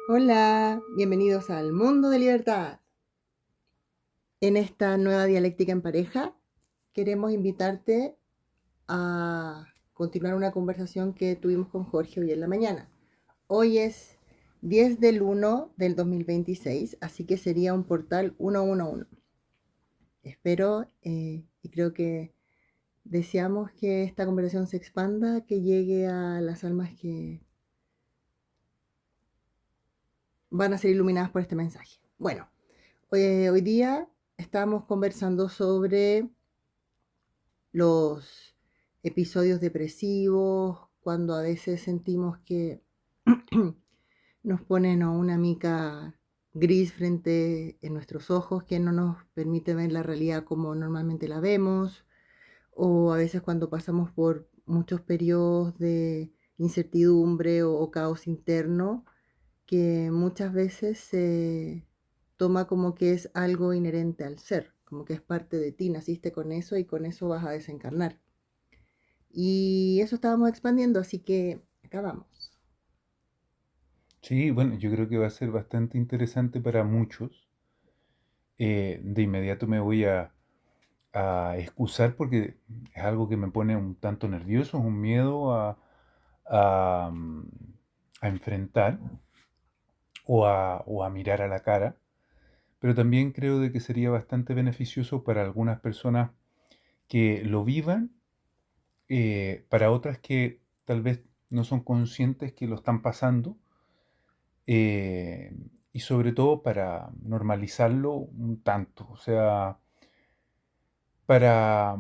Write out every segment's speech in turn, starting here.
Hola, bienvenidos al Mundo de Libertad. En esta nueva dialéctica en pareja, queremos invitarte a continuar una conversación que tuvimos con Jorge hoy en la mañana. Hoy es 10/1/2026, así que sería un portal 111. Espero y creo que deseamos que esta conversación se expanda, que llegue a las almas que van a ser iluminadas por este mensaje. Bueno, hoy día estamos conversando sobre los episodios depresivos, cuando a veces sentimos que nos ponen a una mica gris frente en nuestros ojos que no nos permite ver la realidad como normalmente la vemos, o a veces cuando pasamos por muchos periodos de incertidumbre o caos interno, que muchas veces se toma como que es algo inherente al ser, como que es parte de ti, naciste con eso y con eso vas a desencarnar. Y eso estábamos expandiendo, así que acá vamos. Sí, bueno, yo creo que va a ser bastante interesante para muchos. De inmediato me voy a excusar porque es algo que me pone un tanto nervioso, es un miedo a, mm, a enfrentar o a mirar a la cara, pero también creo de que sería bastante beneficioso para algunas personas que lo vivan, para otras que tal vez no son conscientes que lo están pasando, eh, y sobre todo para normalizarlo un tanto, o sea, para,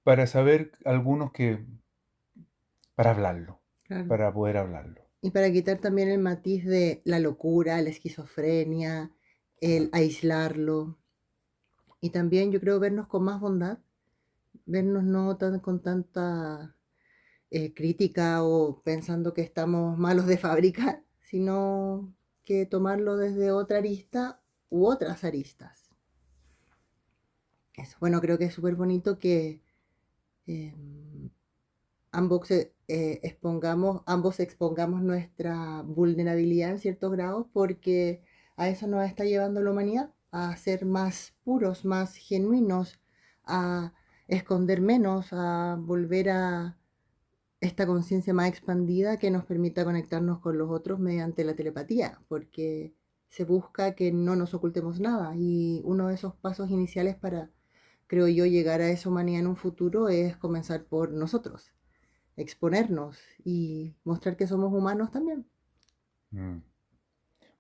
para saber algunos que, para hablarlo, Claro. para poder hablarlo. Y para quitar también el matiz de la locura, la esquizofrenia, el aislarlo. Y también yo creo vernos con más bondad, vernos no tan con tanta crítica o pensando que estamos malos de fábrica, sino que tomarlo desde otra arista u otras aristas. Eso. Bueno, creo que es súper bonito que eh, ambos expongamos nuestra vulnerabilidad en ciertos grados, porque a eso nos está llevando la humanidad, a ser más puros, más genuinos, a esconder menos, a volver a esta conciencia más expandida que nos permita conectarnos con los otros mediante la telepatía, porque se busca que no nos ocultemos nada, y uno de esos pasos iniciales para, creo yo, llegar a esa humanidad en un futuro es comenzar por nosotros, exponernos y mostrar que somos humanos también. Mm.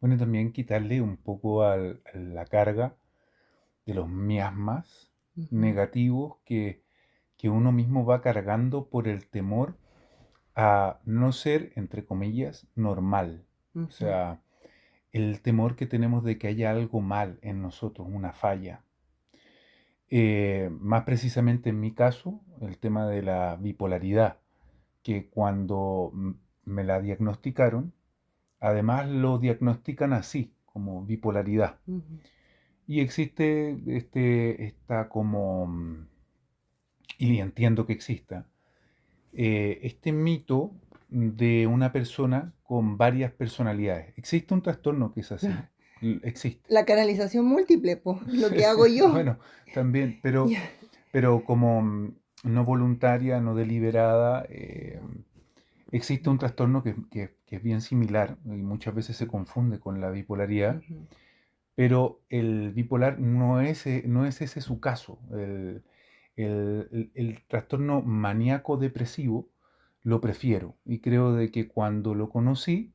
Bueno, y también quitarle un poco a la carga de los miasmas Ujú, negativos que uno mismo va cargando por el temor a no ser, entre comillas, normal. O ujú, sea, el temor que tenemos de que haya algo mal en nosotros, una falla. Más precisamente en mi caso, el tema de la bipolaridad, que cuando me la diagnosticaron, además lo diagnostican así, como bipolaridad. ujú. Y existe esta como, y entiendo que exista, este mito de una persona con varias personalidades. Existe un trastorno que es así, existe. La canalización múltiple, pues, lo que hago yo. Bueno, también, Ya. pero como no voluntaria, no deliberada, existe un trastorno que es bien similar y muchas veces se confunde con la bipolaridad, Ujú, pero el bipolar no es ese su caso. El trastorno maníaco depresivo lo prefiero y creo de que cuando lo conocí,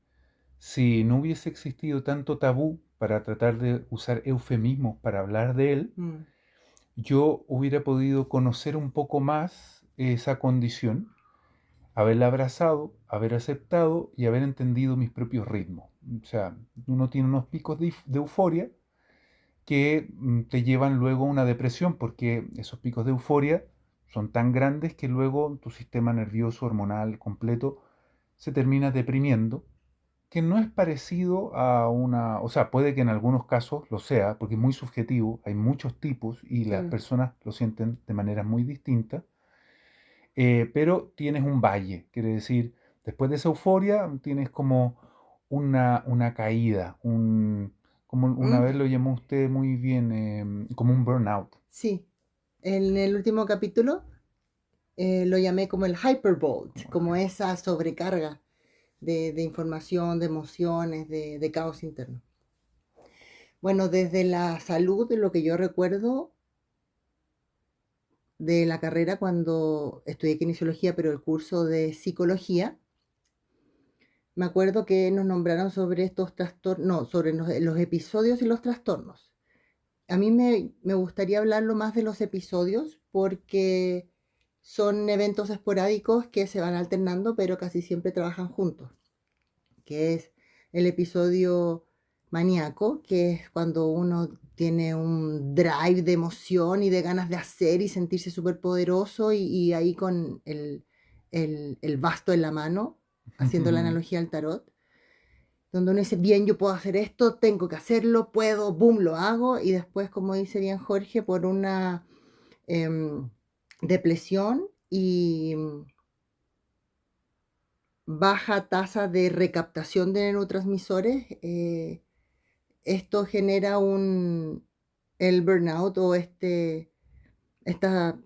si no hubiese existido tanto tabú para tratar de usar eufemismos para hablar de él, mm, yo hubiera podido conocer un poco más esa condición, haberla abrazado, haber aceptado y haber entendido mis propios ritmos. O sea, uno tiene unos picos de euforia que te llevan luego a una depresión, porque esos picos de euforia son tan grandes que luego tu sistema nervioso hormonal completo se termina deprimiendo, que no es parecido a una, o sea, puede que en algunos casos lo sea, porque es muy subjetivo, hay muchos tipos y las claro. personas lo sienten de manera muy distinta, pero tienes un valle, quiere decir, después de esa euforia tienes como una caída, como una ¿Mm? vez lo llamó usted muy bien, como un burnout. Sí, en el último capítulo lo llamé como el hypervolt, Muy como bien. esa sobrecarga de información, de emociones, de caos interno. Bueno, desde la salud, lo que yo recuerdo de la carrera cuando estudié kinesiología, pero el curso de psicología, me acuerdo que nos nombraron sobre estos trastornos, no, sobre los episodios y los trastornos. A mí me gustaría hablarlo más de los episodios porque son eventos esporádicos que se van alternando, pero casi siempre trabajan juntos, que es el episodio maníaco, que es cuando uno tiene un drive de emoción y de ganas de hacer y sentirse súper poderoso y ahí con el basto en la mano, haciendo la analogía al tarot, donde uno dice, bien, yo puedo hacer esto, tengo que hacerlo, puedo, boom, lo hago, y después, como dice bien Jorge, por una em, depresión y baja tasa de recaptación de neurotransmisores, esto genera el burnout o esta,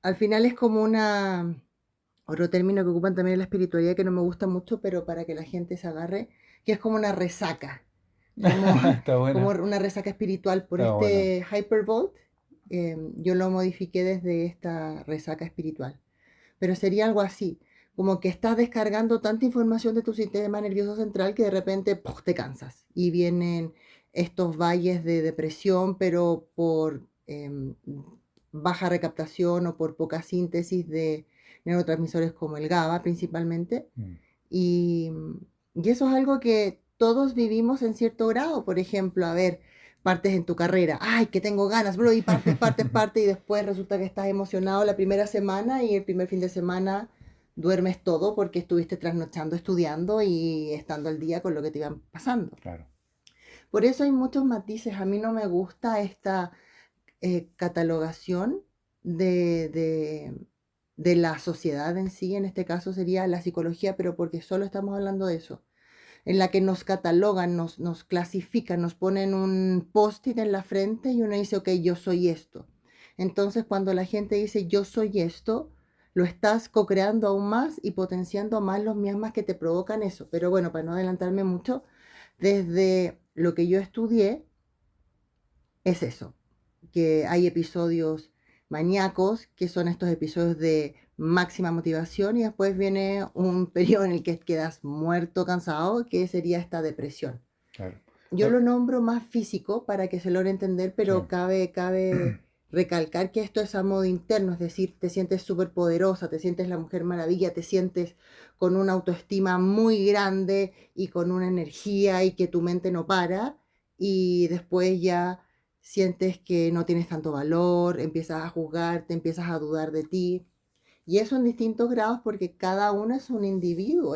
al final es como otro término que ocupan también en la espiritualidad que no me gusta mucho, pero para que la gente se agarre, que es como una resaca, como, Está como buena, una resaca espiritual por está buena. este Hypervolt. Yo lo modifiqué desde esta resaca espiritual, pero sería algo así, como que estás descargando tanta información de tu sistema nervioso central que de repente ¡puf!, te cansas y vienen estos valles de depresión, pero por baja recaptación o por poca síntesis de neurotransmisores como el GABA principalmente. Mm. Y, y eso es algo que todos vivimos en cierto grado. Por ejemplo, a ver, partes en tu carrera, ay, que tengo ganas, bro, y partes, partes, partes, y después resulta que estás emocionado la primera semana y el primer fin de semana duermes todo porque estuviste trasnochando estudiando y estando al día con lo que te iban pasando. Claro. Por eso hay muchos matices. A mí no me gusta esta catalogación de, de, de la sociedad en sí, en este caso sería la psicología, pero porque solo estamos hablando de eso, en la que nos catalogan, nos clasifican, nos ponen un post-it en la frente y uno dice, ok, yo soy esto. Entonces, cuando la gente dice yo soy esto, lo estás co-creando aún más y potenciando más los miasmas que te provocan eso. Pero bueno, para no adelantarme mucho, desde lo que yo estudié, es eso, que hay episodios maníacos, que son estos episodios de máxima motivación, y después viene un periodo en el que quedas muerto, cansado, que sería esta depresión. Claro. Yo lo nombro más físico para que se logre entender, Sí, pero cabe recalcar que esto es a modo interno, es decir, te sientes súper poderosa, te sientes la Mujer Maravilla, te sientes con una autoestima muy grande y con una energía y que tu mente no para, y después ya sientes que no tienes tanto valor, empiezas a juzgarte, empiezas a dudar de ti. Y eso en distintos grados porque cada uno es un individuo.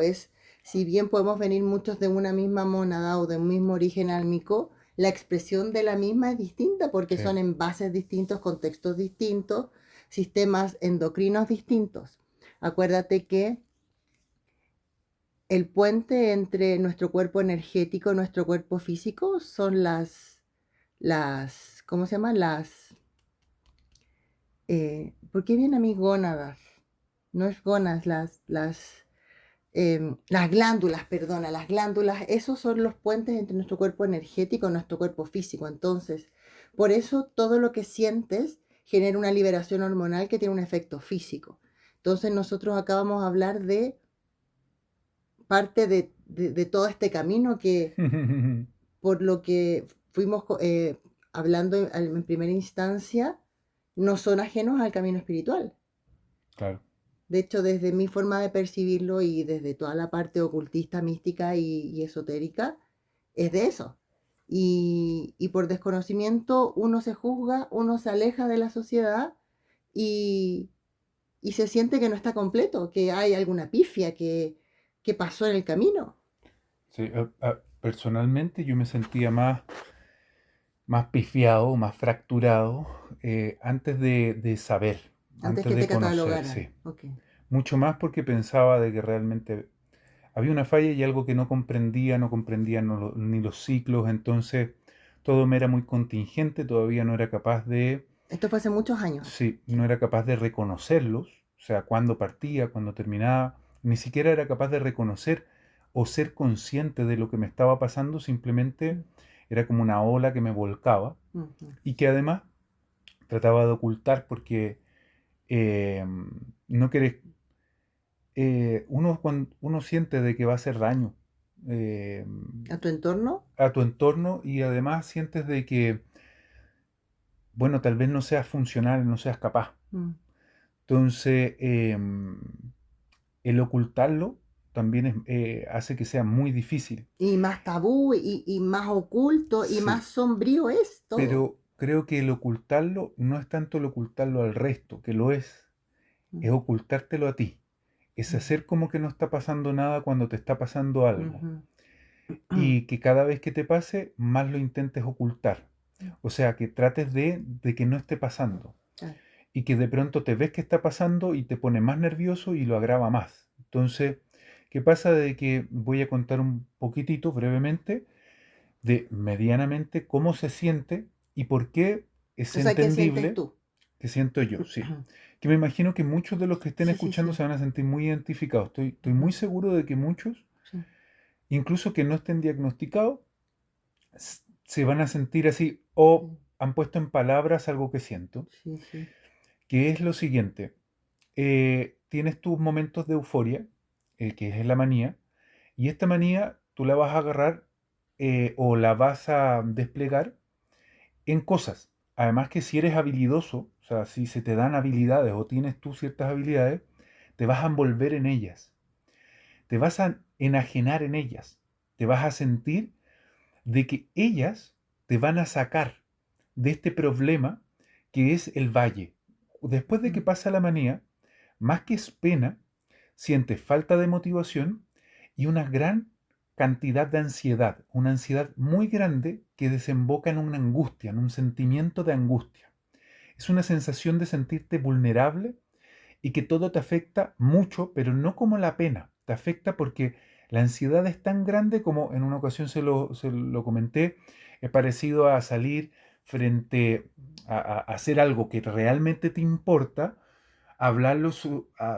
Si bien podemos venir muchos de una misma mónada o de un mismo origen álmico, la expresión de la misma es distinta porque sí. son envases distintos, contextos distintos, sistemas endocrinos distintos. Acuérdate que el puente entre nuestro cuerpo energético y nuestro cuerpo físico son ¿cómo se llaman? ¿Por qué vienen a mí gónadas? No es gónadas, las glándulas, perdona, las glándulas, esos son los puentes entre nuestro cuerpo energético y nuestro cuerpo físico. Entonces, por eso todo lo que sientes genera una liberación hormonal que tiene un efecto físico. Entonces, nosotros acá vamos a hablar de parte de todo este camino que, por lo que fuimos hablando en primera instancia, no son ajenos al camino espiritual. Claro. De hecho, desde mi forma de percibirlo y desde toda la parte ocultista, mística y esotérica, es de eso. Y por desconocimiento uno se juzga, uno se aleja de la sociedad y, y se siente que no está completo, que hay alguna pifia que pasó en el camino. Sí, personalmente yo me sentía más pifiado, más fracturado antes de saber, Antes antes que te de conocer, catalogaran. sí. Ok. Mucho más porque pensaba de que realmente había una falla y algo que no comprendía ni los ciclos, entonces todo me era muy contingente, todavía no era capaz de, Esto fue hace muchos años. sí, no era capaz de reconocerlos, o sea, cuándo partía, cuándo terminaba, ni siquiera era capaz de reconocer o ser consciente de lo que me estaba pasando, simplemente era como una ola que me volcaba Ujú. y que además trataba de ocultar porque eh, no querés, cuando uno siente de que va a hacer daño eh, ¿A tu entorno? a tu entorno y además sientes de que, bueno, tal vez no seas funcional, no seas capaz. Mm. Entonces, el ocultarlo también hace que sea muy difícil. Y más tabú y más oculto y más Sí, sombrío es todo. pero creo que el ocultarlo no es tanto el ocultarlo al resto, que lo Mm. es ocultártelo a ti. Es Ujú. hacer como que no está pasando nada cuando te está pasando algo. Ujú. Y que cada vez que te pase, más lo intentes ocultar. O sea, que trates de que no esté pasando. Claro. Y que de pronto te ves que está pasando y te pone más nervioso y lo agrava más. Entonces, ¿qué pasa? De que voy a contar un poquitito, brevemente, de medianamente cómo se siente y por qué es O sea, ¿qué sientes entendible tú? que siento yo, sí. Que me imagino que muchos de los que estén Sí, sí, escuchando sí. se van a sentir muy identificados. Estoy muy Ujú. seguro de que muchos, Sí, incluso que no estén diagnosticados, se van a sentir así o sí, han puesto en palabras algo que siento, sí, sí. que es lo siguiente. Tienes tus momentos de euforia, que es la manía, y esta manía tú la vas a agarrar o la vas a desplegar en cosas. Además que si eres habilidoso, o sea, si se te dan habilidades o tienes tú ciertas habilidades, te vas a envolver en ellas, te vas a enajenar en ellas, te vas a sentir de que ellas te van a sacar de este problema que es el valle. Después de que Mm. pasa la manía, más que es pena, sientes falta de motivación y una gran cantidad de ansiedad, una ansiedad muy grande que desemboca en una angustia, en un sentimiento de angustia. Es una sensación de sentirte vulnerable y que todo te afecta mucho, pero no como la pena. Te afecta porque la ansiedad es tan grande como en una ocasión se lo comenté, es parecido a salir frente a hacer algo que realmente te importa, hablarlo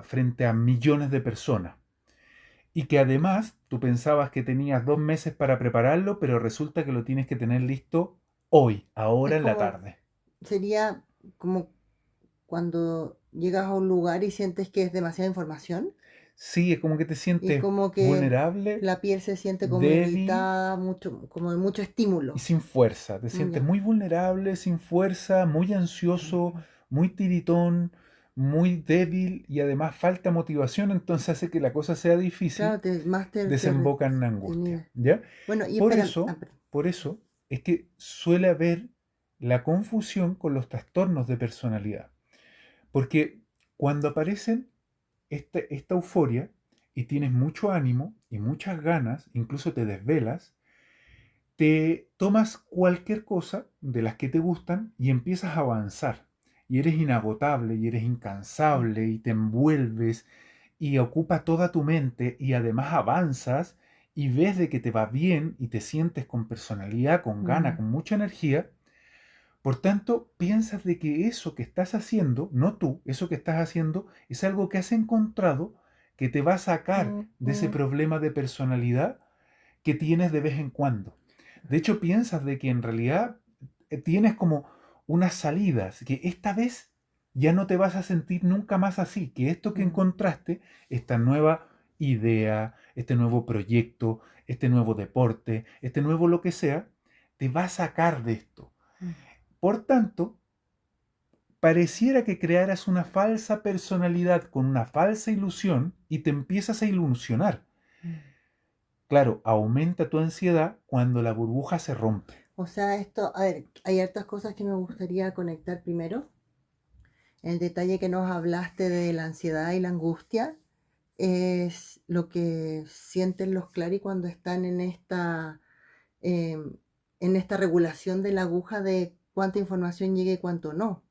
frente a millones de personas. Y que además tú pensabas que tenías 2 meses para prepararlo, pero resulta que lo tienes que tener listo hoy, Es ahora en la como, tarde. sería como cuando llegas a un lugar y sientes que es demasiada información Sí, es como que te y sientes como que vulnerable, la piel se siente como débil irritada, mucho, como de mucho y estímulo. sin fuerza. Te sientes Ya. muy vulnerable, sin fuerza, muy ansioso, Ujú. muy tiritón, muy débil y además falta motivación, entonces hace que la cosa sea difícil, Claro, más desemboca en una te angustia, inhibe. ¿ya? Bueno, y Por espera, eso, por eso es que suele haber la confusión con los trastornos de personalidad, porque cuando aparecen esta euforia y tienes mucho ánimo y muchas ganas, incluso te desvelas, te tomas cualquier cosa de las que te gustan y empiezas a avanzar. Y eres inagotable y eres incansable y te envuelves y ocupa toda tu mente y además avanzas y ves de que te va bien y te sientes con personalidad, con gana, mm, con mucha energía. Por tanto, piensas de que eso que estás haciendo, no tú, eso que estás haciendo es algo que has encontrado que te va a sacar de ese ujú. problema de personalidad que tienes de vez en cuando. De hecho, piensas de que en realidad tienes como unas salidas, que esta vez ya no te vas a sentir nunca más así, que esto que Mm. encontraste, esta nueva idea, este nuevo proyecto, este nuevo deporte, este nuevo lo que sea, te va a sacar de esto. Mm. Por tanto, pareciera que crearas una falsa personalidad con una falsa ilusión y te empiezas a ilusionar. Mm. Claro, aumenta tu ansiedad cuando la burbuja se rompe. O sea, esto, a ver, hay hartas cosas que me gustaría conectar primero. El detalle que nos hablaste de la ansiedad y la angustia es lo que sienten los clari cuando están em, en esta regulación de la aguja de cuánta información llegue y cuánto no.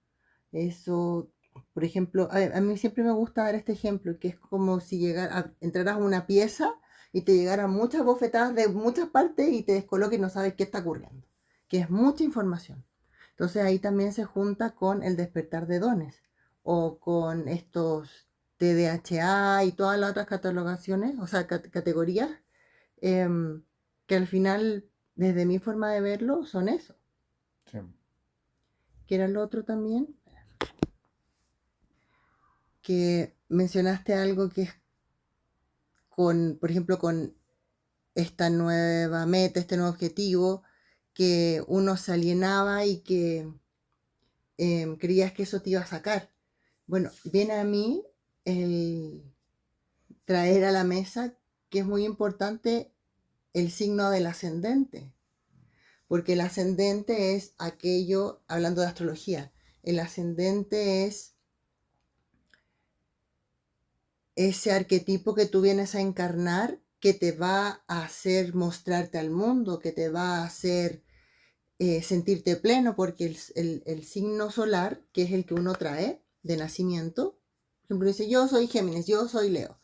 Eso, por ejemplo, a mí siempre me gusta dar este ejemplo, que es como si entraras a una pieza y te llegaran muchas bofetadas de muchas partes y te descoloque y no sabes qué está ocurriendo, que es mucha información. Entonces ahí también se junta con el despertar de dones o con estos TDHA y todas las otras catalogaciones, o sea, categorías, em, que al final, desde mi forma de verlo, son eso. Sí. Que era lo otro también, que mencionaste algo que es con, por ejemplo, con esta nueva meta, este nuevo objetivo, que uno se alienaba y que creías que eso te iba a sacar. Bueno, viene a mí el traer a la mesa que es muy importante el signo del ascendente, porque el ascendente es aquello, hablando de astrología, el ascendente es ese arquetipo que tú vienes a encarnar que te va a hacer mostrarte al mundo, que te va a hacer sentirte pleno, porque el signo solar, que es el que uno trae de nacimiento, por ejemplo, dice, yo soy Géminis, yo soy Leo.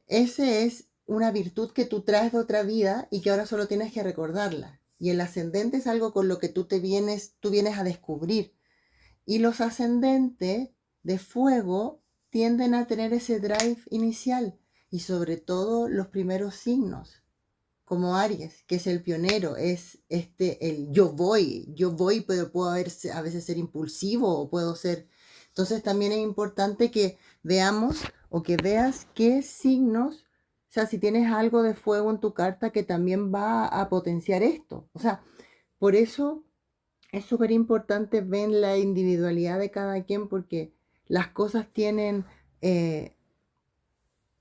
Ese es una virtud que tú traes de otra vida y que ahora solo tienes que recordarla. Y el ascendente es algo con lo que tú vienes a descubrir. Y los ascendentes de fuego tienden a tener ese drive inicial y sobre todo los primeros signos, como Aries, que es el pionero, es el yo voy, pero puedo a veces ser impulsivo o puedo ser... Entonces también es importante que veamos o que veas qué signos, o sea, si tienes algo de fuego en tu carta que también va a potenciar esto. O sea, por eso es súper importante ver la individualidad de cada quien porque las cosas tienen eh,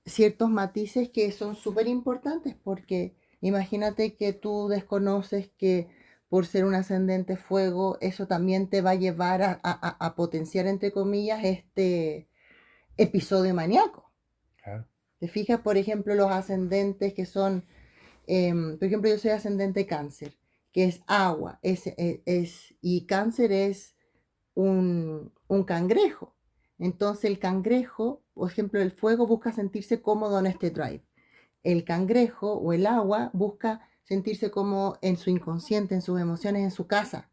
ciertos matices que son súper importantes porque imagínate que tú desconoces que por ser un ascendente fuego, eso también te va a llevar a potenciar, entre comillas, este episodio maníaco. Claro. ¿Te fijas, por ejemplo, los ascendentes que son, por ejemplo, yo soy ascendente cáncer, que es agua, y cáncer es un cangrejo. Entonces el cangrejo, por ejemplo, el fuego busca sentirse cómodo en este drive. El cangrejo o el agua busca sentirse como en su inconsciente, en sus emociones, en su casa.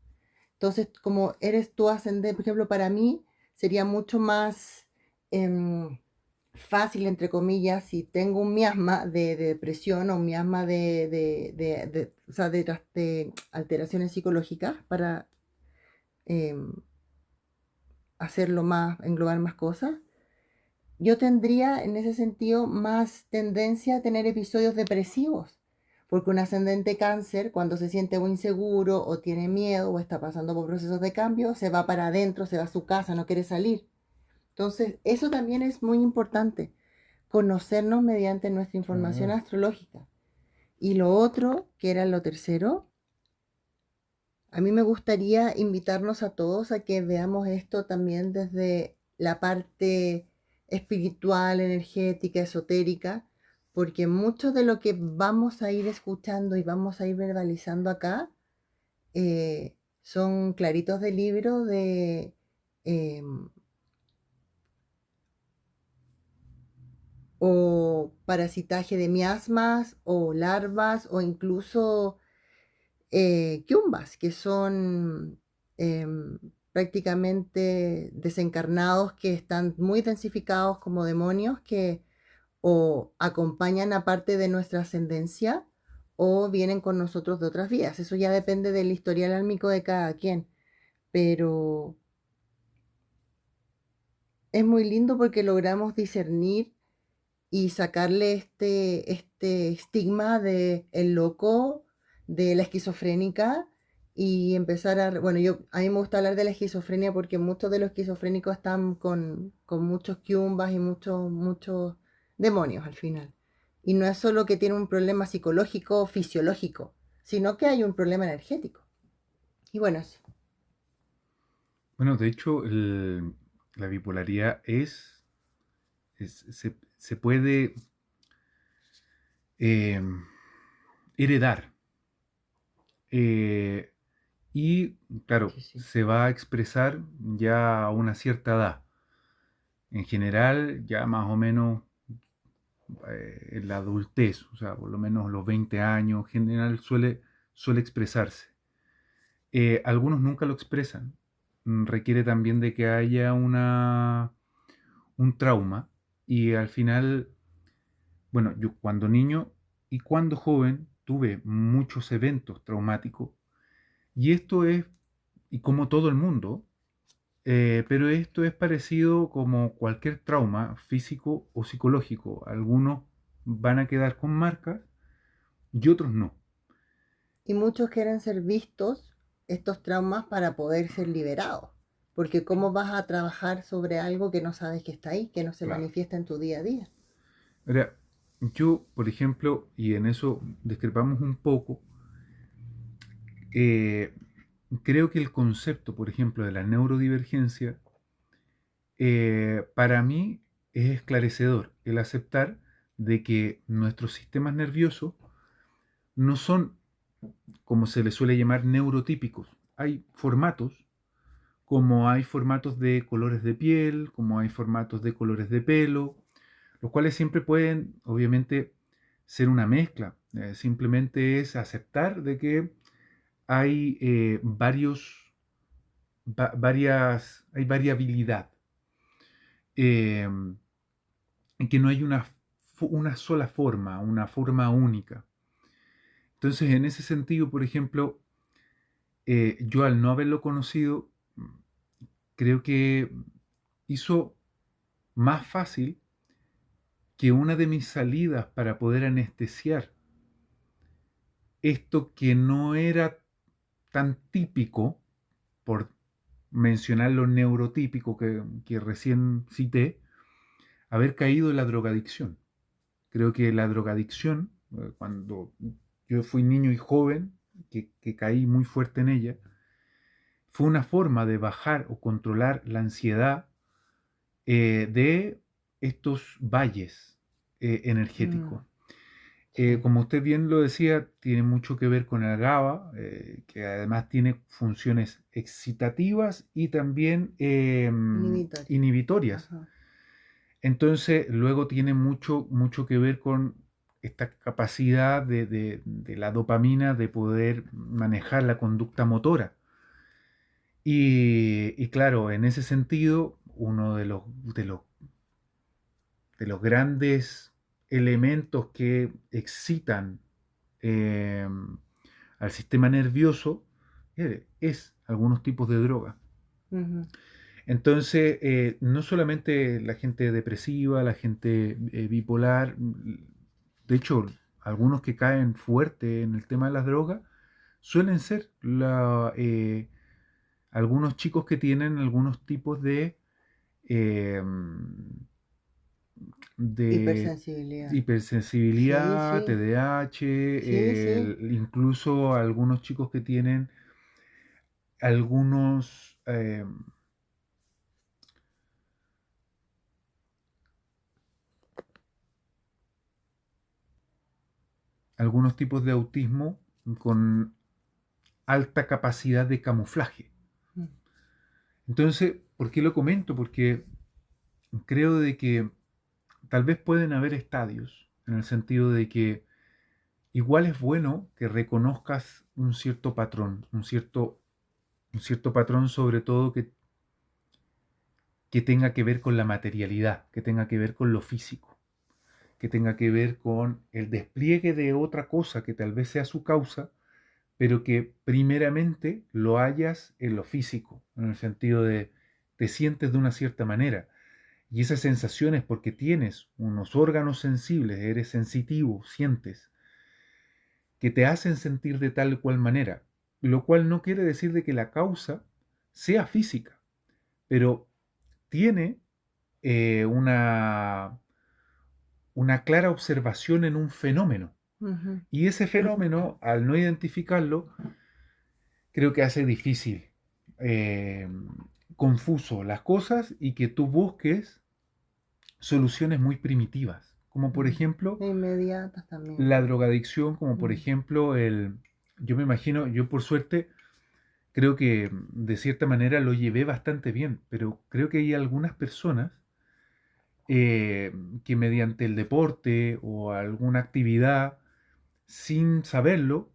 Entonces, como eres tú ascendente, por ejemplo, para mí sería mucho más fácil, entre comillas, si tengo un miasma de depresión o un miasma o sea, de alteraciones psicológicas para em, hacerlo más, englobar más cosas, yo tendría en ese sentido más tendencia a tener episodios depresivos, porque un ascendente cáncer, cuando se siente muy inseguro o tiene miedo o está pasando por procesos de cambio, se va para adentro, se va a su casa, no quiere salir. Entonces, eso también es muy importante, conocernos mediante nuestra información Ah, astrológica. Y lo otro, que era lo tercero, a mí me gustaría invitarnos a todos a que veamos esto también desde la parte espiritual, energética, esotérica, porque mucho de lo que vamos a ir escuchando y vamos a ir verbalizando acá son claritos de libro de eh, o parasitaje de miasmas o larvas o incluso Kiumbas, que son prácticamente desencarnados que están muy densificados como demonios que o acompañan a parte de nuestra ascendencia o vienen con nosotros de otras vías. Eso ya depende del historial álmico de cada quien, pero es muy lindo porque logramos discernir y sacarle este estigma de el loco, de la esquizofrénica y empezar bueno, a mí me gusta hablar de la esquizofrenia porque muchos de los esquizofrénicos están con muchos quiumbas y muchos demonios al final. Y no es solo que tiene un problema psicológico, fisiológico, sino que hay un problema energético. Y bueno, eso. bueno, de hecho, la bipolaridad se puede eh, heredar. eh, y, claro, Sí, sí. se va a expresar ya a una cierta edad. En general, ya más o menos en la adultez, o sea, por lo menos los 20 años, en general suele expresarse. Algunos nunca lo expresan. Requiere también de que haya un trauma y al final, bueno, yo cuando niño y cuando joven tuve muchos eventos traumáticos y esto es, y como todo el mundo, pero esto es parecido como cualquier trauma físico o psicológico. Algunos van a quedar con marcas y otros no. Y muchos quieren ser vistos estos traumas para poder ser liberados. Porque ¿cómo vas a trabajar sobre algo que no sabes que está ahí, que no se Claro. manifiesta en tu día a día? Ahora, yo, por ejemplo, y en eso discrepamos un poco, eh, creo que el concepto, por ejemplo, de la neurodivergencia, para mí es esclarecedor el aceptar de que nuestros sistemas nerviosos no son, como se les suele llamar, neurotípicos. Hay formatos, como hay formatos de colores de piel, como hay formatos de colores de pelo, los cuales siempre pueden, obviamente, ser una mezcla. Simplemente es aceptar de que hay hay variabilidad, eh, y que no hay una sola forma, una forma única. Entonces, en ese sentido, por ejemplo, yo al no haberlo conocido, creo que hizo más fácil que una de mis salidas para poder anestesiar esto que no era tan típico, por mencionar lo neurotípico que recién cité, haber caído en la drogadicción. Creo que la drogadicción, cuando yo fui niño y joven, que caí muy fuerte en ella, fue una forma de bajar o controlar la ansiedad de estos valles energéticos. Mm, sí. Como usted bien lo decía, tiene mucho que ver con el GABA, que además tiene funciones excitativas y también Inhibitorio. inhibitorias. Ajá. Entonces, luego tiene mucho que ver con esta capacidad de la dopamina de poder manejar la conducta motora. Y claro, en ese sentido, uno de los grandes elementos que excitan eh, al sistema nervioso es algunos tipos de droga. Ujú. Entonces, no solamente la gente depresiva, la gente bipolar, de hecho, algunos que caen fuerte en el tema de las drogas suelen ser algunos chicos que tienen algunos tipos eh, de Hipersensibilidad. Sí, hipersensibilidad, sí, sí, TDAH, sí. incluso algunos chicos que tienen algunos, algunos tipos de autismo con alta capacidad de camuflaje. Mm. Entonces, ¿por qué lo comento? Porque creo de que tal vez pueden haber estadios, en el sentido de que igual es bueno que reconozcas un cierto patrón, un cierto patrón sobre todo que tenga que ver con la materialidad, que tenga que ver con lo físico, que tenga que ver con el despliegue de otra cosa que tal vez sea su causa, pero que primeramente lo hayas en lo físico, en el sentido de te sientes de una cierta manera. Y esa sensación es porque tienes unos órganos sensibles, eres sensitivo, sientes, que te hacen sentir de tal o cual manera, lo cual no quiere decir de que la causa sea física, pero tiene una clara observación en un fenómeno. Ujú. Y ese fenómeno, al no identificarlo, creo que hace difícil, eh, confuso las cosas y que tú busques soluciones muy primitivas, como por Mm. ejemplo Inmediatas también. la drogadicción, como por Mm. ejemplo yo me imagino, yo por suerte creo que de cierta manera lo llevé bastante bien, pero creo que hay algunas personas que mediante el deporte o alguna actividad, sin saberlo,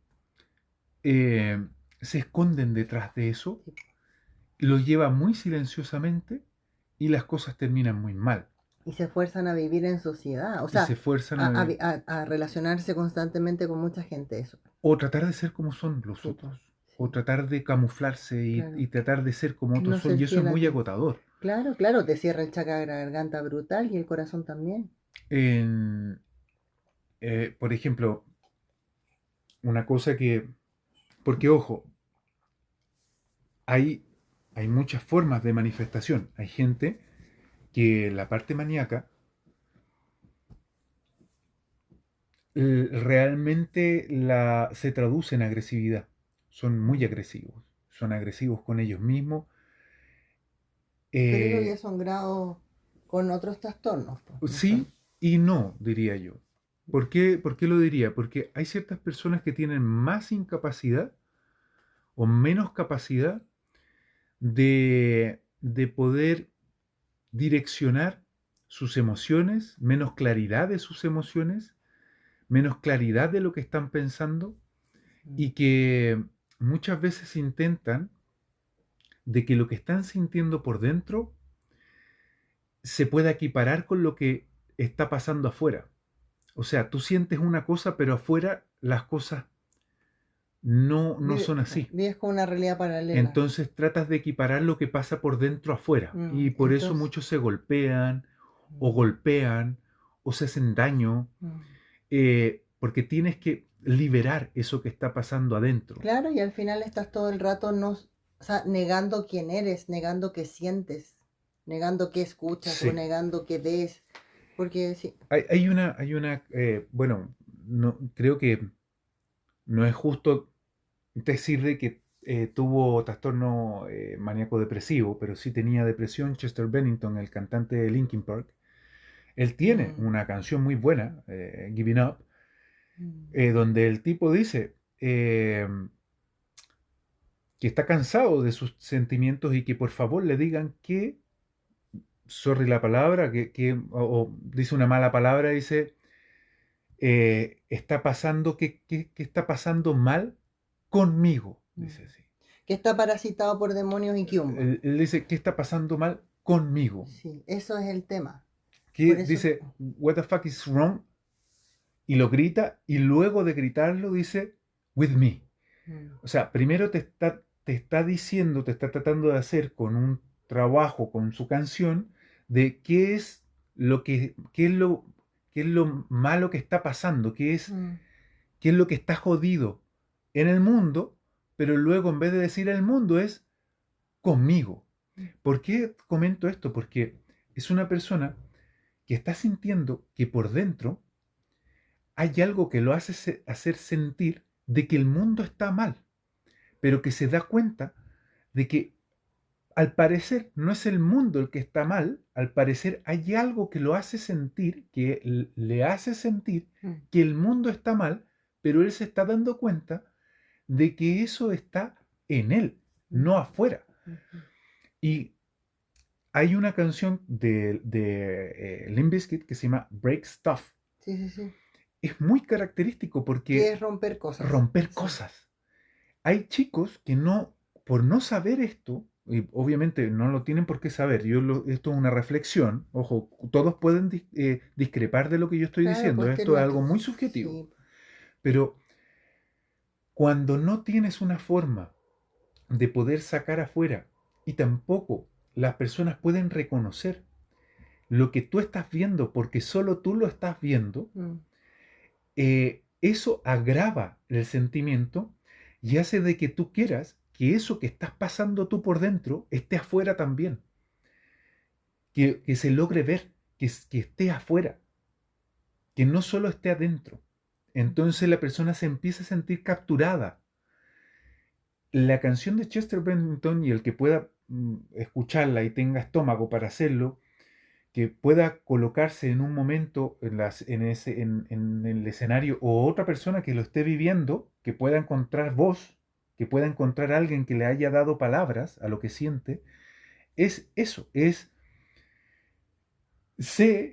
eh, se esconden detrás de eso, Sí. lo lleva muy silenciosamente y las cosas terminan muy mal Y se esfuerzan a vivir en sociedad, o y se sea, esfuerzan a vivir. a relacionarse constantemente con mucha gente, eso. O tratar de ser como son los Sí, pues, otros. O sí, tratar de camuflarse claro. y tratar de ser como otros No son. ser Y eso es fiel a muy ti. agotador. Claro, claro, te cierra el chakra de la garganta brutal y el corazón también. En, por ejemplo, una cosa que... Porque ojo, hay, hay muchas formas de manifestación. Hay gente que la parte maníaca realmente se traduce en agresividad. Son muy Mm. agresivos. Son agresivos con ellos mismos. Pero eso ya Eh, son grados con otros trastornos, pues, no son. sí y no, diría yo. Por qué lo diría? Porque hay ciertas personas que tienen más incapacidad o menos capacidad de poder direccionar sus emociones, menos claridad de sus emociones, menos claridad de lo que están pensando Mm. y que muchas veces intentan de que lo que están sintiendo por dentro se pueda equiparar con lo que está pasando afuera. O sea, tú sientes una cosa, pero afuera las cosas no son así. Vives con una realidad paralela. Entonces tratas de equiparar lo que pasa por dentro afuera. Y por eso Entonces, muchos se golpean o mm, golpean o se hacen daño, mm. porque tienes que liberar eso que está pasando adentro. Claro, y al final estás todo el rato no, o sea, negando quién eres, negando qué sientes, negando qué escuchas o Sí. negando qué ves. Porque sí. Bueno, no, creo que no es justo decirle que tuvo trastorno maníaco depresivo, pero sí tenía depresión. Chester Bennington, el cantante de Linkin Park, él tiene Mm, una canción muy buena, Giving Up, mm, donde el tipo dice que está cansado de sus sentimientos y que por favor le digan que, sorry la palabra, o dice una mala palabra, dice, está pasando, que está pasando mal conmigo, dice mm. así. Que está parasitado por demonios y quiumba. Él dice, ¿qué está pasando mal conmigo? Sí, eso es el tema. Que Por eso, dice, what the fuck is wrong? Y lo grita, y luego de gritarlo dice, with me. mm, O sea, primero te está diciendo, te está tratando de hacer con un trabajo, con su canción, de qué es lo malo que está pasando, mm, qué es lo que está jodido en el mundo, pero luego en vez de decir el mundo es conmigo. mm, ¿Por qué comento esto? Porque es una persona que está sintiendo que por dentro hay algo que lo hace hacer sentir de que el mundo está mal, pero que se da cuenta de que al parecer no es el mundo el que está mal, al parecer hay algo que lo hace sentir, que le hace sentir mm, que el mundo está mal, pero él se está dando cuenta de que eso está en él, mm, no afuera. mm, mm. Y hay una canción de Limp Bizkit que se llama Break Stuff. Sí, sí, sí. Es muy característico ¿Qué porque es romper cosas? romper Sí. cosas. Hay chicos que no, por no saber esto, y obviamente no lo tienen por qué saber, esto es una reflexión, ojo, todos pueden discrepar de lo que yo estoy Claro, diciendo, pues esto es algo muy subjetivo, sí. pero cuando no tienes una forma de poder sacar afuera y tampoco las personas pueden reconocer lo que tú estás viendo porque solo tú lo estás viendo, Mm, eso agrava el sentimiento y hace de que tú quieras que eso que estás pasando tú por dentro esté afuera también, que se logre ver, que esté afuera, que no solo esté adentro. Entonces la persona se empieza a sentir capturada. La canción de Chester Bennington, y el que pueda escucharla y tenga estómago para hacerlo, que pueda colocarse en un momento en el escenario o otra persona que lo esté viviendo, que pueda encontrar voz, que pueda encontrar alguien que le haya dado palabras a lo que siente, es eso, es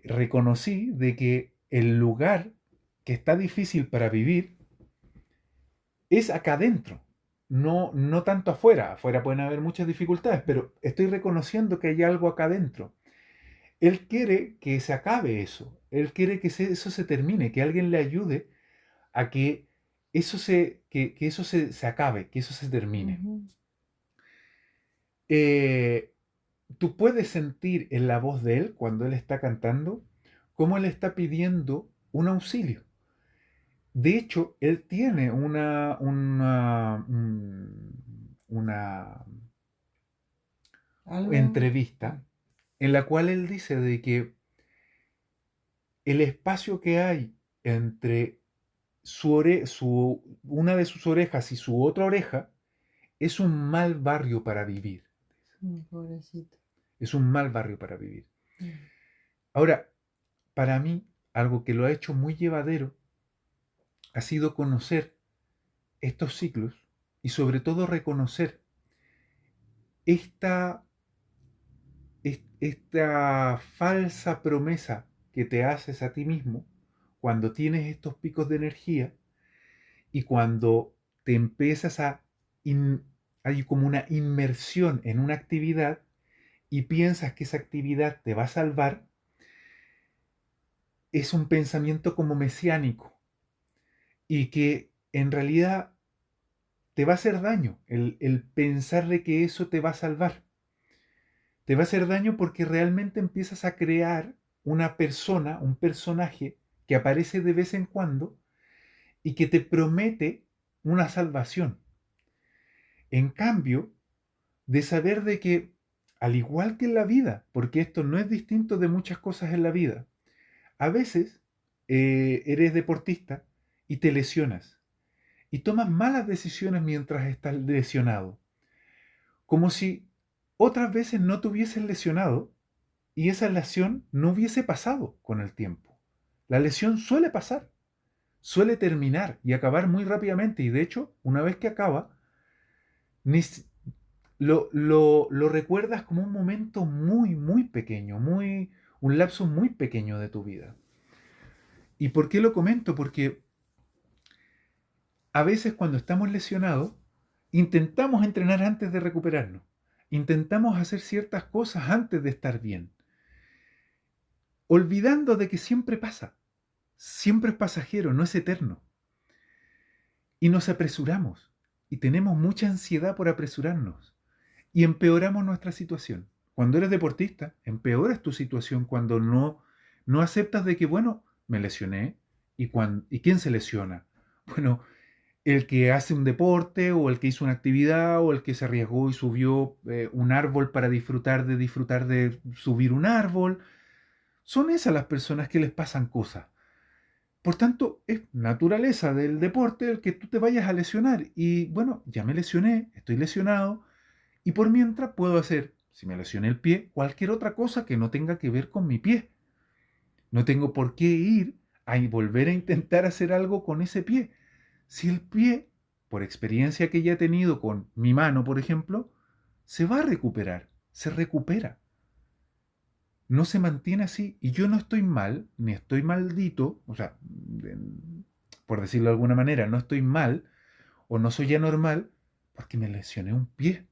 reconocí de que el lugar que está difícil para vivir es acá adentro, no tanto afuera. Afuera pueden haber muchas dificultades, pero estoy reconociendo que hay algo acá adentro. Él quiere que se acabe eso, él quiere que eso se termine, que alguien le ayude a que se acabe, que eso se termine. Ujú. Eh, Tú puedes sentir en la voz de él, cuando él está cantando, cómo él está pidiendo un auxilio. De hecho, él tiene una Algo. entrevista en la cual él dice de que el espacio que hay entre una de sus orejas y su otra oreja es un mal barrio para vivir. Pobrecito. Es un mal barrio para vivir. Mm. Ahora, para mí, algo que lo ha hecho muy llevadero ha sido conocer estos ciclos y sobre todo reconocer esta, esta falsa promesa que te haces a ti mismo cuando tienes estos picos de energía y cuando te empiezas hay como una inmersión en una actividad y piensas que esa actividad te va a salvar. Es un pensamiento como mesiánico y que en realidad te va a hacer daño el pensar de que eso te va a salvar. Te va a hacer daño porque realmente empiezas a crear una persona, un personaje que aparece de vez en cuando y que te promete una salvación. En cambio, de saber de que, al igual que en la vida, porque esto no es distinto de muchas cosas en la vida, a veces eres deportista y te lesionas y tomas malas decisiones mientras estás lesionado, como si otras veces no te hubieses lesionado y esa lesión no hubiese pasado con el tiempo. La lesión suele pasar, suele terminar y acabar muy rápidamente y de hecho, una vez que acaba, ni lo recuerdas como un momento muy, muy pequeño, un lapso muy pequeño de tu vida. ¿Y por qué lo comento? Porque a veces cuando estamos lesionados, intentamos entrenar antes de recuperarnos. Intentamos hacer ciertas cosas antes de estar bien, olvidando de que siempre pasa, siempre es pasajero, no es eterno. Y nos apresuramos y tenemos mucha ansiedad por apresurarnos y empeoramos nuestra situación. Cuando eres deportista, empeoras tu situación cuando no aceptas de que, bueno, me lesioné. ¿Y quién se lesiona? Bueno, el que hace un deporte o el que hizo una actividad o el que se arriesgó y subió un árbol para disfrutar de subir un árbol. Son esas las personas que les pasan cosas. Por tanto, es naturaleza del deporte el que tú te vayas a lesionar. Y bueno, ya me lesioné, estoy lesionado. Y por mientras puedo hacer, si me lesioné el pie, cualquier otra cosa que no tenga que ver con mi pie. No tengo por qué ir a volver a intentar hacer algo con ese pie. Si el pie, por experiencia que ya he tenido con mi mano, por ejemplo, se va a recuperar, se recupera. No se mantiene así. Y yo no estoy mal, ni estoy maldito, o sea, por decirlo de alguna manera, no estoy mal o no soy anormal porque me lesioné un pie.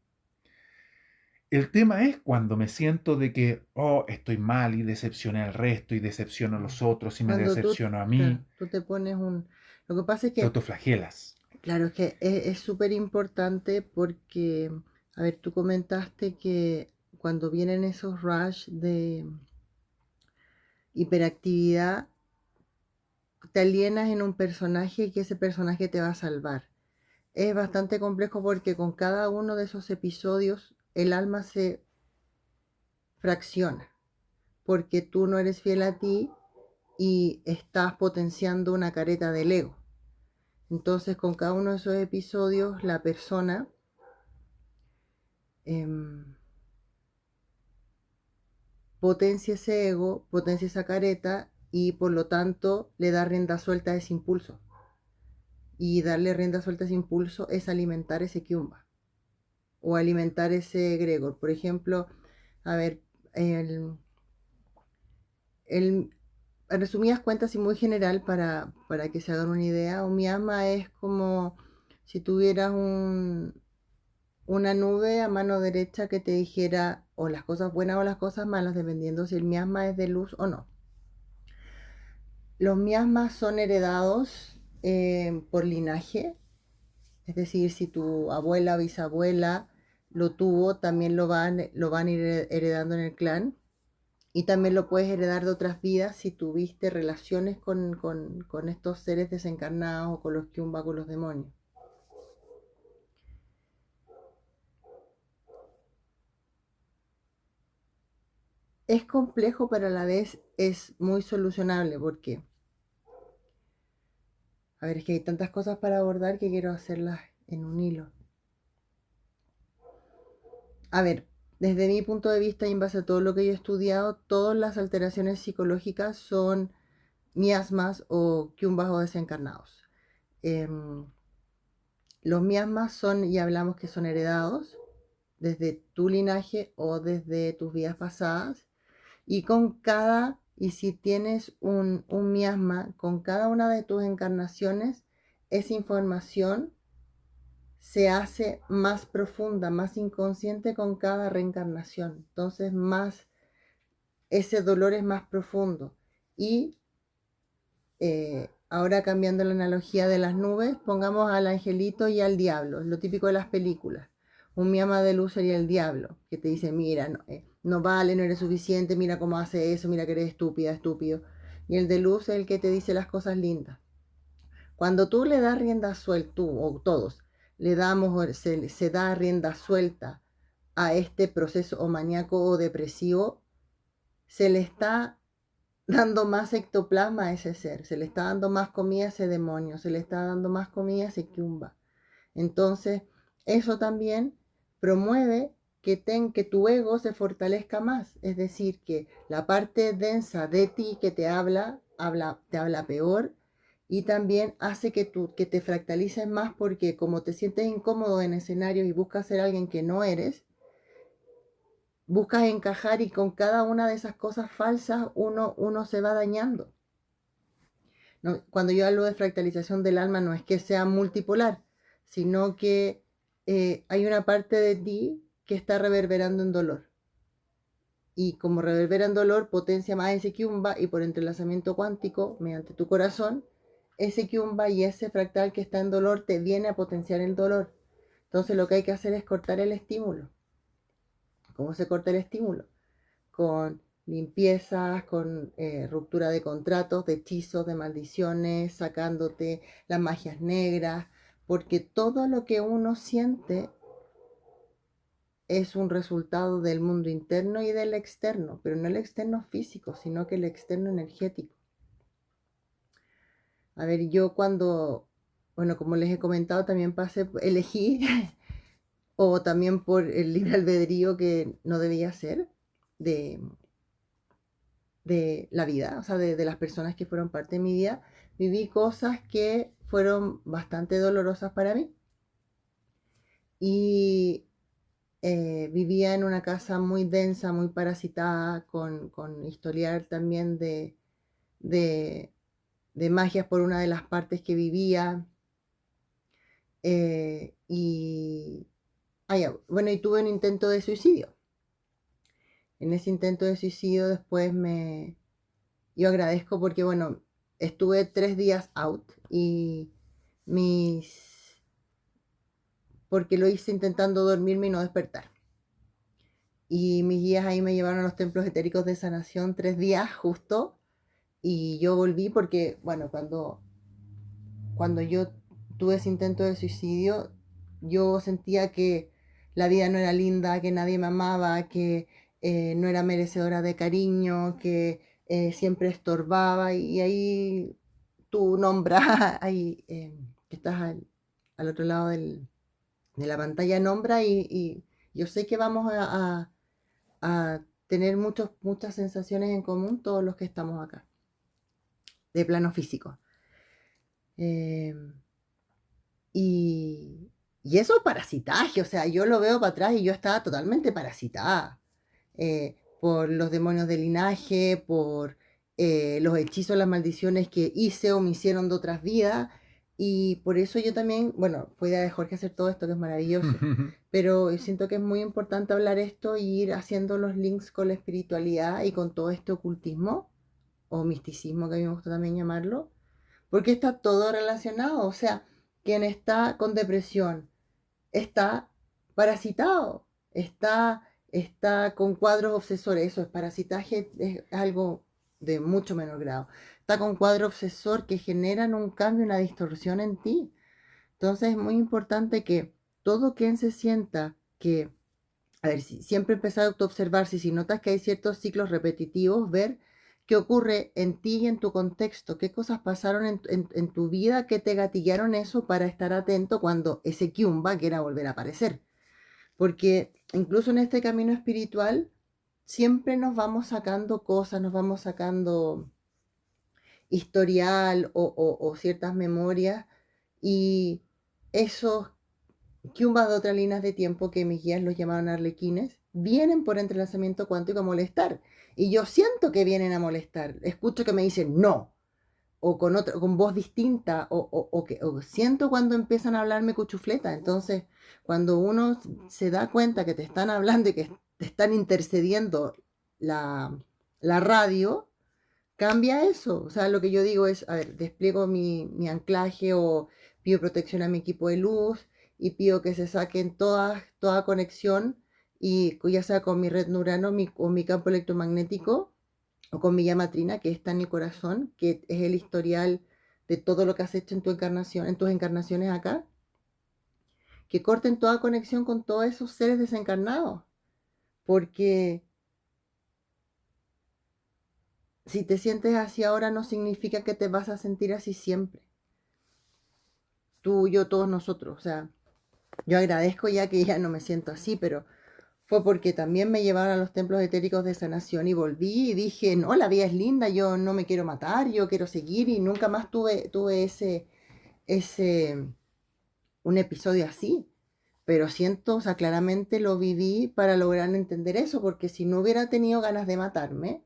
El tema es cuando me siento de que, oh, estoy mal y decepcioné al resto y decepciono a los otros y me Cuando tú, decepciono a claro, mí, tú te pones un... Lo que pasa es te que, autoflagelas. claro, es que es súper importante porque, a ver, tú comentaste que cuando vienen esos rush de hiperactividad, te alienas en un personaje y que ese personaje te va a salvar. Es bastante complejo porque con cada uno de esos episodios el alma se fracciona, porque tú no eres fiel a ti y estás potenciando una careta del ego. Entonces, con cada uno de esos episodios, la persona eh, potencia ese ego, potencia esa careta y por lo tanto le da rienda suelta a ese impulso. Y darle rienda suelta a ese impulso es alimentar ese Kiumba o alimentar ese egregor. Por ejemplo, a ver, el, en resumidas cuentas y muy general para que se hagan una idea, un miasma es como si tuvieras una nube a mano derecha que te dijera o las cosas buenas o las cosas malas, dependiendo si el miasma es de luz o no. Los miasmas son heredados por linaje, es decir, si tu abuela o bisabuela lo tuvo, también lo van a ir heredando en el clan. Y también lo puedes heredar de otras vidas si tuviste relaciones con estos seres desencarnados o con los Kyumba, con los demonios. Es complejo, pero a la vez es muy solucionable porque, a ver, es que hay tantas cosas para abordar que quiero hacerlas en un hilo. A ver, desde mi punto de vista y en base a todo lo que yo he estudiado, todas las alteraciones psicológicas son miasmas o Kyumbas o desencarnados. Los miasmas son, ya hablamos que son heredados desde tu linaje o desde tus vidas pasadas. Y si tienes un miasma, con cada una de tus encarnaciones, esa información se hace más profunda, más inconsciente con cada reencarnación. Entonces, ese dolor es más profundo. Y ahora cambiando la analogía de las nubes, pongamos al angelito y al diablo, lo típico de las películas. Un miasma de luz sería el diablo, que te dice, mira, no vale, no eres suficiente, mira cómo hace eso, mira que eres estúpida, estúpido. Y el de luz es el que te dice las cosas lindas. Cuando tú le das rienda suelta, tú o todos, se da rienda suelta a este proceso o maníaco o depresivo, se le está dando más ectoplasma a ese ser, se le está dando más comida a ese demonio, se le está dando más comida a ese Kyumba. Entonces, eso también promueve que tu ego se fortalezca más, es decir, que la parte densa de ti que te habla peor y también hace que te fractalices más porque como te sientes incómodo en escenarios y buscas ser alguien que no eres, buscas encajar y con cada una de esas cosas falsas uno se va dañando. No, cuando yo hablo de fractalización del alma no es que sea multipolar, sino que hay una parte de ti que está reverberando en dolor. Y como reverbera en dolor, potencia más ese Kyumba y por entrelazamiento cuántico, mediante tu corazón, ese Kyumba y ese fractal que está en dolor te viene a potenciar el dolor. Entonces lo que hay que hacer es cortar el estímulo. ¿Cómo se corta el estímulo? Con limpiezas, con ruptura de contratos, de hechizos, de maldiciones, sacándote las magias negras, porque todo lo que uno siente es un resultado del mundo interno y del externo, pero no el externo físico, sino que el externo energético. A ver, yo bueno, como les he comentado, también elegí, o también por el libre albedrío que no debía ser, de la vida, o sea, de las personas que fueron parte de mi vida, viví cosas que fueron bastante dolorosas para mí. Y vivía en una casa muy densa, muy parasitada, con historial también de, de magias por una de las partes que vivía. Y, bueno, y tuve un intento de suicidio. En ese intento de suicidio después yo agradezco porque, bueno, estuve 3 días out y porque lo hice intentando dormirme y no despertar. Y mis guías ahí me llevaron a los templos etéricos de sanación 3 días justo y yo volví porque, bueno, cuando yo tuve ese intento de suicidio, yo sentía que la vida no era linda, que nadie me amaba, que no era merecedora de cariño, que siempre estorbaba y ahí tú nombras, ahí que estás al otro lado de la pantalla, nombra y yo sé que vamos a tener muchas sensaciones en común todos los que estamos acá, de plano físico. Eh, y eso parasitaje, o sea, yo lo veo para atrás y yo estaba totalmente parasitada por los demonios del linaje, por los hechizos, las maldiciones que hice o me hicieron de otras vidas. Y por eso yo también, bueno, fue idea de Jorge hacer todo esto que es maravilloso, pero siento que es muy importante hablar esto y ir haciendo los links con la espiritualidad y con todo este ocultismo o misticismo que a mí me gusta también llamarlo, porque está todo relacionado. O sea, quien está con depresión está parasitado, está con cuadros obsesores. Eso es parasitaje, es algo de mucho menor grado. Está con cuadro obsesor que generan un cambio, una distorsión en ti. Entonces es muy importante que todo quien se sienta que, a ver, si siempre empezar a autoobservarse, si notas que hay ciertos ciclos repetitivos, ver qué ocurre en ti y en tu contexto, qué cosas pasaron en tu vida que te gatillaron eso para estar atento cuando ese kiumba quiera volver a aparecer. Porque incluso en este camino espiritual siempre nos vamos sacando cosas, nos vamos sacando historial o ciertas memorias y esos Kiumbas de otras líneas de tiempo que mis guías los llamaron arlequines, vienen por entrelazamiento cuántico a molestar. Y yo siento que vienen a molestar. Escucho que me dicen no, o con voz distinta, o siento cuando empiezan a hablarme cuchufleta. Entonces, cuando uno se da cuenta que te están hablando y que te están intercediendo la radio, cambia eso. O sea, lo que yo digo es, a ver, despliego mi anclaje o pido protección a mi equipo de luz y pido que se saquen toda conexión y ya sea con mi red neurano o mi campo electromagnético o con mi llama trina que está en el corazón, que es el historial de todo lo que has hecho en tu encarnación, en tus encarnaciones acá, que corten toda conexión con todos esos seres desencarnados, porque si te sientes así ahora no significa que te vas a sentir así siempre. Tú, yo, todos nosotros. O sea, yo agradezco ya que ya no me siento así, pero fue porque también me llevaron a los templos etéricos de sanación y volví y dije, no, la vida es linda, yo no me quiero matar, yo quiero seguir y nunca más tuve ese, un episodio así. Pero siento, o sea, claramente lo viví para lograr entender eso, porque si no hubiera tenido ganas de matarme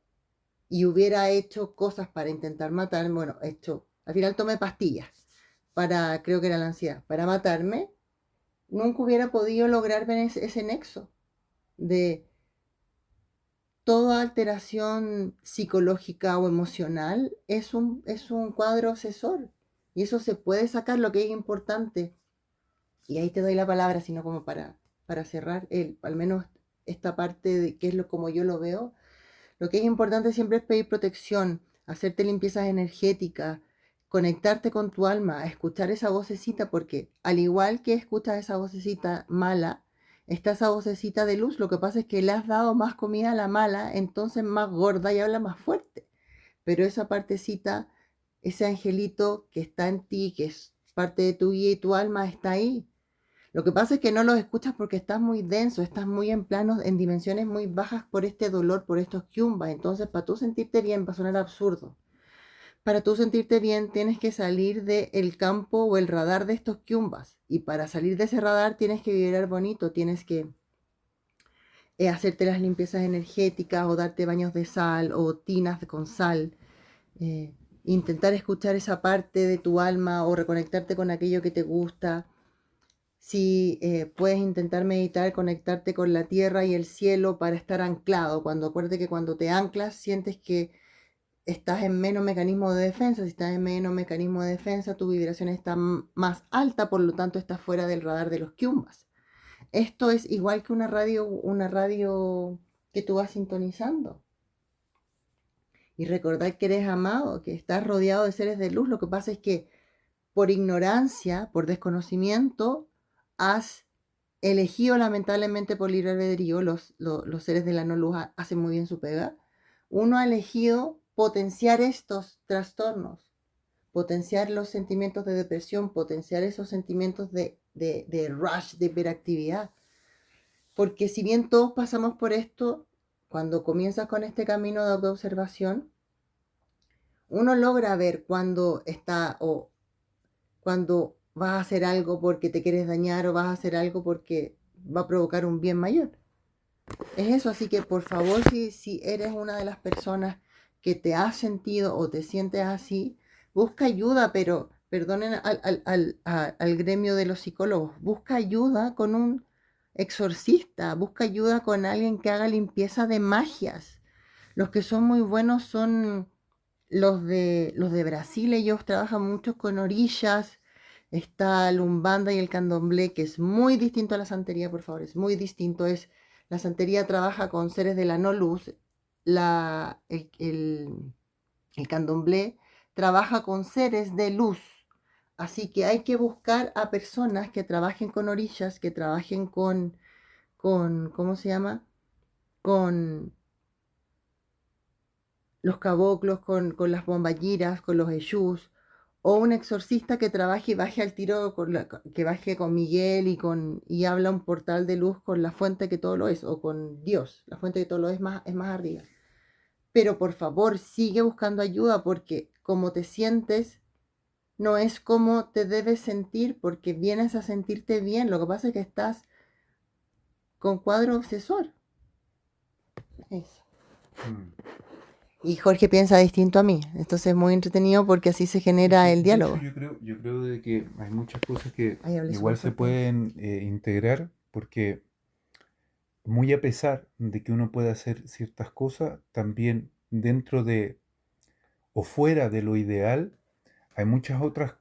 y hubiera hecho cosas para intentar matarme, bueno, al final tomé pastillas para, creo que era la ansiedad, para matarme, nunca hubiera podido lograr ver ese nexo de toda alteración psicológica o emocional es un cuadro obsesor. Y eso se puede sacar, lo que es importante. Y ahí te doy la palabra, sino como para cerrar, al menos esta parte de qué es como yo lo veo. Lo que es importante siempre es pedir protección, hacerte limpiezas energéticas, conectarte con tu alma, escuchar esa vocecita, porque al igual que escuchas esa vocecita mala, está esa vocecita de luz. Lo que pasa es que le has dado más comida a la mala, entonces más gorda y habla más fuerte. Pero esa partecita, ese angelito que está en ti, que es parte de tu guía y tu alma, está ahí. Lo que pasa es que no los escuchas porque estás muy denso, estás muy en planos, en dimensiones muy bajas por este dolor, por estos kiumbas. Entonces, para tú sentirte bien, va a sonar absurdo. Para tú sentirte bien, tienes que salir del campo o el radar de estos kiumbas. Y para salir de ese radar, tienes que vibrar bonito, tienes que hacerte las limpiezas energéticas o darte baños de sal o tinas con sal. Intentar escuchar esa parte de tu alma o reconectarte con aquello que te gusta. Si puedes intentar meditar, conectarte con la tierra y el cielo para estar anclado. Acuérdate que cuando te anclas sientes que estás en menos mecanismo de defensa. Si estás en menos mecanismo de defensa, tu vibración está más alta, por lo tanto estás fuera del radar de los kiumbas. Esto es igual que una radio que tú vas sintonizando. Y recordar que eres amado, que estás rodeado de seres de luz. Lo que pasa es que por ignorancia, por desconocimiento, has elegido lamentablemente por libre albedrío. Los seres de la no luz hacen muy bien su pega. Uno ha elegido potenciar estos trastornos, potenciar los sentimientos de depresión, potenciar esos sentimientos de rush, de hiperactividad. Porque si bien todos pasamos por esto, cuando comienzas con este camino de autoobservación, uno logra ver cuando está o cuando vas a hacer algo porque te quieres dañar o vas a hacer algo porque va a provocar un bien mayor. Es eso, así que por favor, si eres una de las personas que te has sentido o te sientes así, busca ayuda, pero perdonen al gremio de los psicólogos, busca ayuda con un exorcista, busca ayuda con alguien que haga limpieza de magias. Los que son muy buenos son los de Brasil, ellos trabajan mucho con orillas. Está el Umbanda y el Candomblé, que es muy distinto a la santería, por favor, es muy distinto. La santería trabaja con seres de la no luz, el Candomblé trabaja con seres de luz. Así que hay que buscar a personas que trabajen con orillas, que trabajen ¿cómo se llama? Con los caboclos, con las bombayiras, con los eyús, o un exorcista que trabaje y baje al tiro, que baje con Miguel y habla un portal de luz con la fuente que todo lo es, o con Dios, la fuente que todo lo es más arriba. Pero por favor, sigue buscando ayuda porque como te sientes no es como te debes sentir porque vienes a sentirte bien. Lo que pasa es que estás con cuadro obsesor. Eso. Mm. Y Jorge piensa distinto a mí. Entonces es muy entretenido porque así se Es genera que, el de hecho, diálogo. yo creo de que hay muchas cosas que Ahí hablé súper igual se fuerte ahí. pueden integrar, porque muy a pesar de que uno pueda hacer ciertas cosas, también dentro de o fuera de lo ideal, hay muchas otras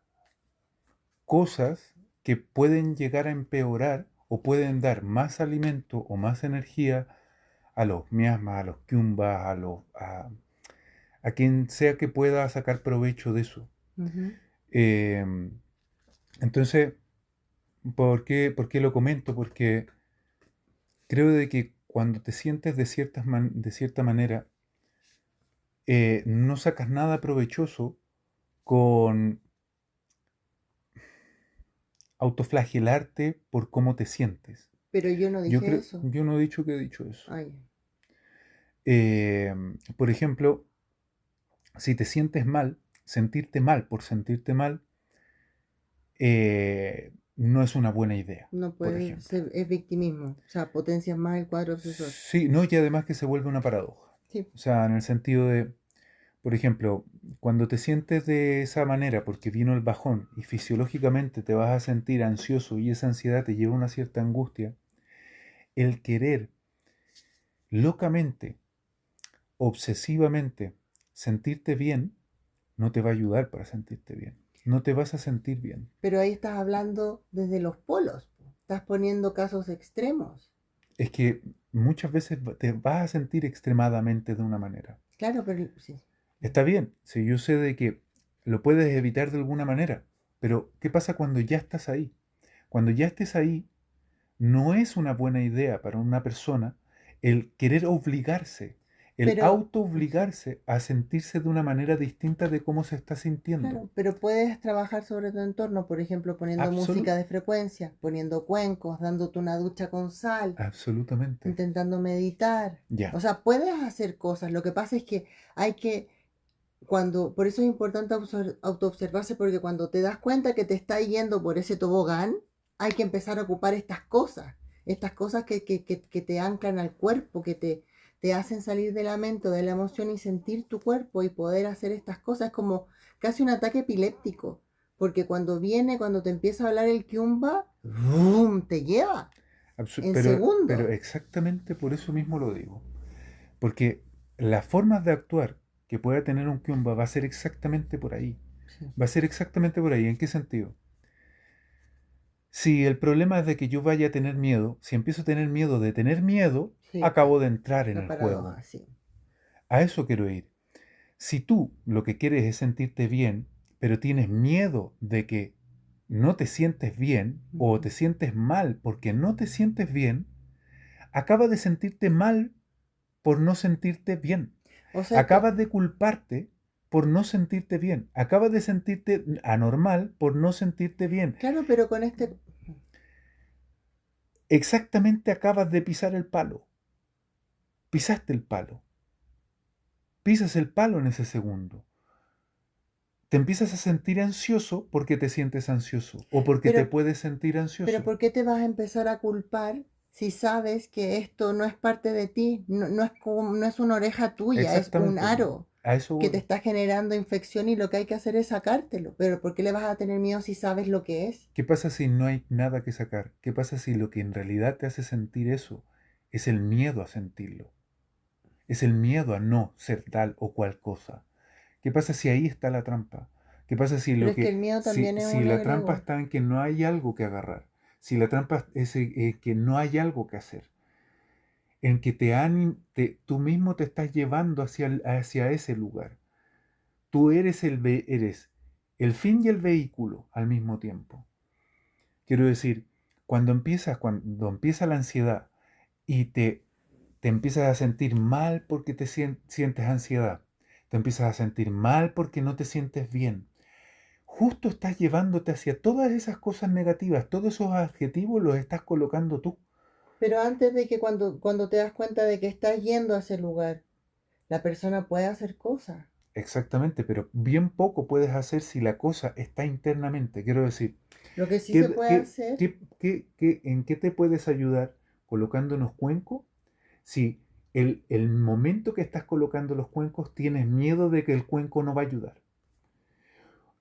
cosas que pueden llegar a empeorar o pueden dar más alimento o más energía a los miasmas, a los kiumbas, a quien sea que pueda sacar provecho de eso. Ujú. Em, entonces, por qué lo comento? Porque creo de que cuando te sientes de cierta manera, no sacas nada provechoso con autoflagelarte por cómo te sientes. Pero yo no Yo dije creo, eso. yo no he dicho que he dicho eso. Ay, Por ejemplo, si te sientes mal, sentirte mal por sentirte mal, no es una buena idea, no por puede ejemplo. ser, es victimismo. O sea, potencias más el cuadro obsesor. Sí, no, y además que se vuelve una paradoja. Sí, O sea, en el sentido de, por ejemplo, cuando te sientes de esa manera porque vino el bajón y fisiológicamente te vas a sentir ansioso y esa ansiedad te lleva a una cierta angustia, el querer locamente, obsesivamente sentirte bien, no te va a ayudar para sentirte bien. No te vas a sentir bien. pero ahí estás hablando desde los polos. Po. Estás poniendo casos extremos. Es que muchas veces te vas a sentir extremadamente de una manera. Claro, pero sí. Está bien, si yo sé de que lo puedes evitar de alguna manera, pero ¿qué pasa cuando ya estás ahí? Cuando ya estés ahí, no es una buena idea para una persona el querer obligarse, el Pero, auto sí. obligarse a sentirse de una manera distinta de cómo se está sintiendo. Claro, pero puedes trabajar sobre tu entorno, por ejemplo, poniendo música de frecuencia, poniendo cuencos, dándote una ducha con sal, Absolutamente. intentando meditar. Ya. O sea, puedes hacer cosas. Lo que pasa es que hay que, por eso es importante autoobservarse, porque cuando te das cuenta que te está yendo por ese tobogán, hay que empezar a ocupar estas cosas que te anclan al cuerpo, te hacen salir de la mente o de la emoción y sentir tu cuerpo y poder hacer estas cosas. Es como casi un ataque epiléptico, porque cuando te empieza a hablar el kiumba, ¡boom!, te lleva en Pero segundos. exactamente por eso mismo lo digo. Porque las formas de actuar que pueda tener un Kiumba va a ser exactamente por ahí. Sí, Va a ser exactamente por ahí. ¿En qué sentido? Si el problema es de que yo vaya a tener miedo, si empiezo a tener miedo, sí, acabo de entrar en la el juego. paradoja, sí. A eso quiero ir. Si tú lo que quieres es sentirte bien, pero tienes miedo de que no te sientes bien o Ujú. te sientes mal porque no te sientes bien, acaba de sentirte mal por no sentirte bien. O sea que, Acabas de culparte por no sentirte bien. Acabas de sentirte anormal por no sentirte bien. claro, pero con este, Exactamente acabas de pisar el palo. Pisaste el palo. Pisas el palo en ese segundo. Te empiezas a sentir ansioso porque te sientes ansioso o porque te pero puedes sentir Pero ansioso. ¿por qué te vas a empezar a culpar si sabes que esto no es parte de ti, no es una oreja tuya, es un Exactamente, aro a eso que te voy. está generando infección y lo que hay que hacer es sacártelo. Pero ¿por qué le vas a tener miedo si sabes lo que es? ¿Qué pasa si no hay nada que sacar? ¿Qué pasa si lo que en realidad te hace sentir eso es el miedo a sentirlo? Es el miedo a no ser tal o cual cosa. ¿Qué pasa si ahí está la trampa? ¿Qué pasa si Pero lo es que que el miedo también es si un la trampa egregor. está en que no hay algo que agarrar? Si la trampa es que no hay algo que hacer, en que tú mismo te estás llevando hacia ese lugar. Tú eres el fin y el vehículo al mismo tiempo. Quiero decir, cuando empieza la ansiedad y te empiezas a sentir mal porque sientes ansiedad, te empiezas a sentir mal porque no te sientes bien, justo estás llevándote hacia todas esas cosas negativas, todos esos adjetivos los estás colocando tú. Pero antes de que cuando te das cuenta de que estás yendo a ese lugar, la persona puede hacer cosas. Exactamente, pero bien poco puedes hacer si la cosa está internamente. Quiero decir, Lo que sí se puede hacer, ¿en qué te puedes ayudar colocando unos cuencos? Si el momento que estás colocando los cuencos tienes miedo de que el cuenco no va a ayudar.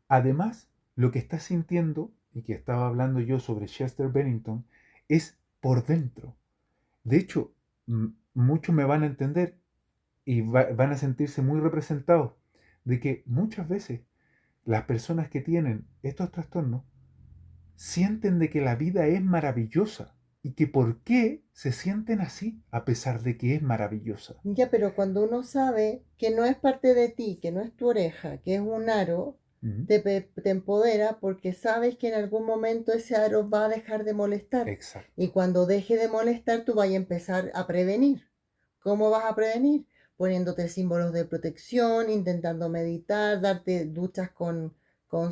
Además, lo que estás sintiendo, y que estaba hablando yo sobre Chester Bennington, es por dentro. De hecho, muchos me van a entender y van a sentirse muy representados de que muchas veces las personas que tienen estos trastornos sienten de que la vida es maravillosa y que por qué se sienten así a pesar de que es maravillosa. ya, pero cuando uno sabe que no es parte de ti, que no es tu oreja, que es un aro, ¿Mm? te empodera porque sabes que en algún momento ese aro va a dejar de molestar. Y Exacto. cuando deje de molestar, tú vas a empezar a prevenir. ¿Cómo vas a prevenir? Poniéndote símbolos de protección, intentando meditar, darte duchas con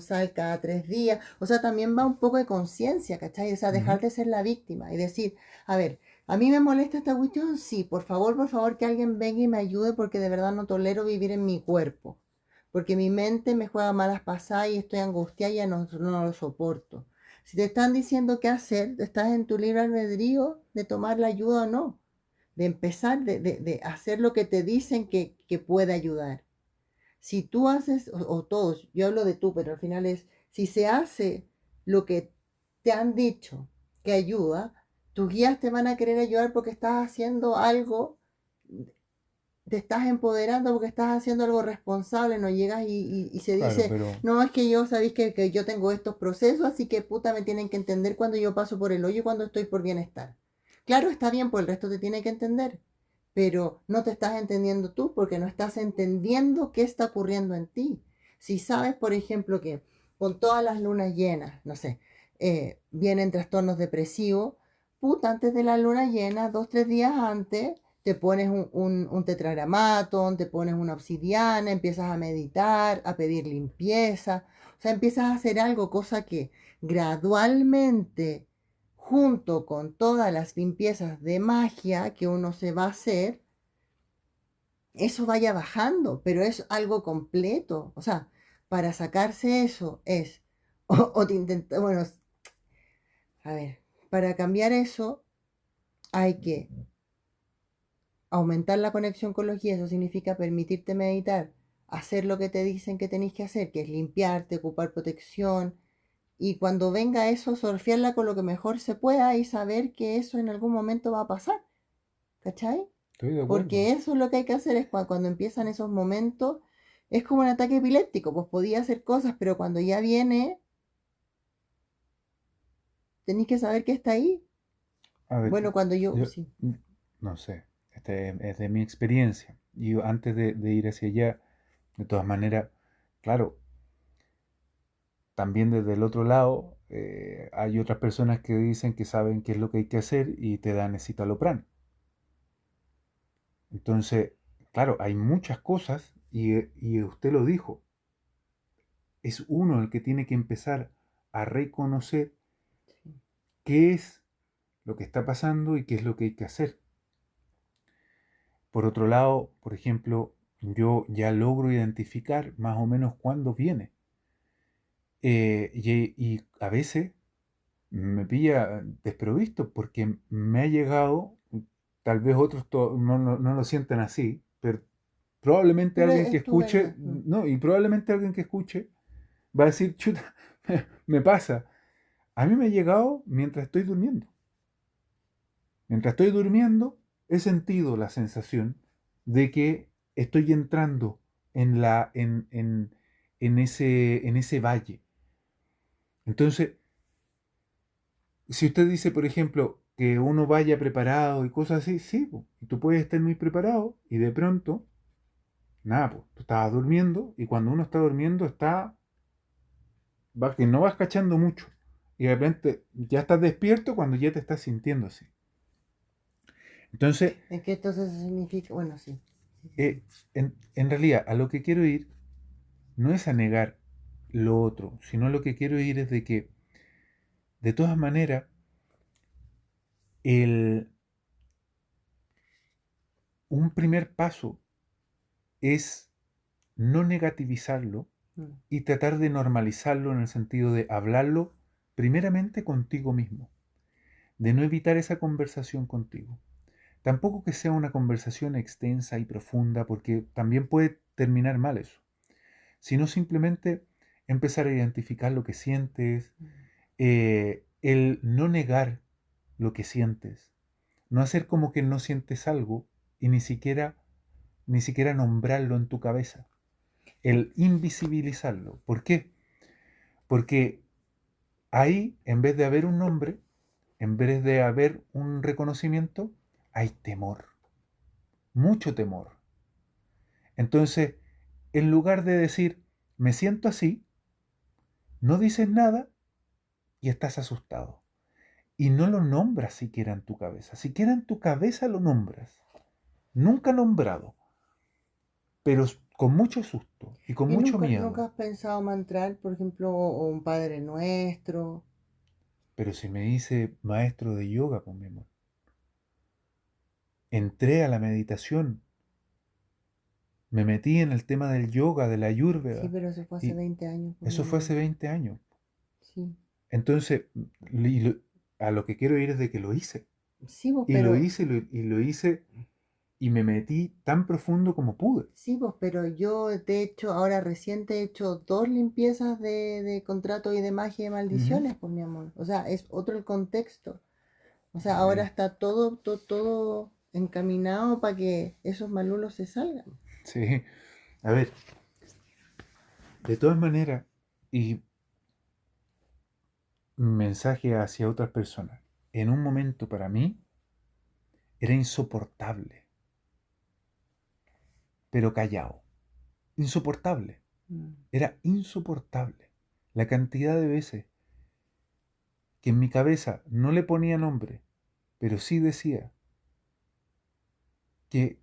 sal cada 3 días. O sea, también va un poco de conciencia, ¿cachai? O sea, Ujú. dejar de ser la víctima y decir, a ver, a mí me molesta esta cuestión, sí, por favor, que alguien venga y me ayude porque de verdad no tolero vivir en mi cuerpo. Porque mi mente me juega malas pasadas y estoy angustiada y ya no lo soporto. Si te están diciendo qué hacer, estás en tu libre albedrío de tomar la ayuda o no, de empezar, de hacer lo que te dicen que puede ayudar. Si tú haces, o todos, yo hablo de tú, pero al final es, si se hace lo que te han dicho que ayuda, tus guías te van a querer ayudar porque estás haciendo algo, te estás empoderando porque estás haciendo algo responsable, no llegas y se Claro, dice, pero no, es que yo sabéis que yo tengo estos procesos, así que puta me tienen que entender cuando yo paso por el hoyo y cuando estoy por bienestar. Claro, está bien, pues el resto te tiene que entender, pero no te estás entendiendo tú porque no estás entendiendo qué está ocurriendo en ti. Si sabes, por ejemplo, que con todas las lunas llenas, no sé, vienen trastornos depresivos, puta, antes de la luna llena, 2, 3 días antes, te pones un tetragramatón, te pones una obsidiana, empiezas a meditar, a pedir limpieza, o sea, empiezas a hacer algo, cosa que gradualmente, junto con todas las limpiezas de magia que uno se va a hacer, eso vaya bajando, pero es algo completo, o sea, para sacarse eso es, o te intenta, bueno, a ver, para cambiar eso hay que aumentar la conexión con los guías, eso significa permitirte meditar, hacer lo que te dicen que tenéis que hacer, que es limpiarte, ocupar protección, y cuando venga eso, surfearla con lo que mejor se pueda y saber que eso en algún momento va a pasar, ¿cachai? estoy de acuerdo. Porque eso es lo que hay que hacer, es cuando empiezan esos momentos, es como un ataque epiléptico, pues podía hacer cosas, pero cuando ya viene, tenéis que saber que está ahí. A ver, Bueno, cuando yo, yo sí, no sé, es de mi experiencia. Y antes de ir hacia allá, de todas maneras, claro, también desde el otro lado, hay otras personas que dicen que saben qué es lo que hay que hacer y te dan escitalopram. Entonces, claro, hay muchas cosas y usted lo dijo, es uno el que tiene que empezar a reconocer qué es lo que está pasando y qué es lo que hay que hacer. Por otro lado, por ejemplo, yo ya logro identificar más o menos cuándo viene. Y a veces me pilla desprovisto porque me ha llegado, tal vez otros no lo sientan así, pero probablemente Pero alguien que es tu escuche, verdad. no, y probablemente alguien que escuche va a decir, chuta, me pasa. A mí me ha llegado mientras estoy durmiendo. Mientras estoy durmiendo, he sentido la sensación de que estoy entrando en ese valle. Entonces, si usted dice, por ejemplo, que uno vaya preparado y cosas así, sí, po, y tú puedes estar muy preparado y de pronto, nada, pues, tú estabas durmiendo y cuando uno está durmiendo que no vas cachando mucho y de repente ya estás despierto cuando ya te estás sintiendo así. Entonces, Es que entonces significa, bueno, sí. Sí, sí, sí. eh, en realidad, a lo que quiero ir no es a negar lo otro, sino lo que quiero ir es de que, de todas maneras, el, un primer paso es no negativizarlo Mm. y tratar de normalizarlo en el sentido de hablarlo primeramente contigo mismo, de no evitar esa conversación contigo. Tampoco que sea una conversación extensa y profunda, porque también puede terminar mal eso, sino simplemente empezar a identificar lo que sientes, Mm. el no negar lo que sientes, no hacer como que no sientes algo y ni siquiera nombrarlo en tu cabeza, el invisibilizarlo. ¿Por qué? Porque ahí, en vez de haber un nombre, en vez de haber un reconocimiento, hay temor, mucho temor. Entonces, en lugar de decir, me siento así, no dices nada y estás asustado. Y no lo nombras siquiera en tu cabeza. Siquiera en tu cabeza lo nombras. Nunca nombrado, pero con mucho susto y con ¿Y mucho nunca miedo. has pensado mantrar, por ejemplo, o un Padre Nuestro? Pero si me dice maestro de yoga, pues mi amor, entré a la meditación, me metí en el tema del yoga, de la Sí, ayurveda, pero eso fue hace y 20 años, pues mi eso fue amor. hace 20 años. Sí. Entonces, y a lo que quiero ir es de que lo hice. Sí, vos, Y lo pero hice, y lo hice, y me metí tan profundo como pude. sí, pues, pero yo de hecho ahora reciente he hecho dos limpiezas de contrato y de magia y Ujú. maldiciones, pues mi amor. O sea, es otro el contexto. O sea, ahora Eh, está todo encaminado para que esos malulos se salgan. sí, a ver, de todas maneras, y mensaje hacia otras personas, en un momento para mí era insoportable, pero callado, insoportable, Mm. era insoportable la cantidad de veces que en mi cabeza no le ponía nombre, pero sí decía que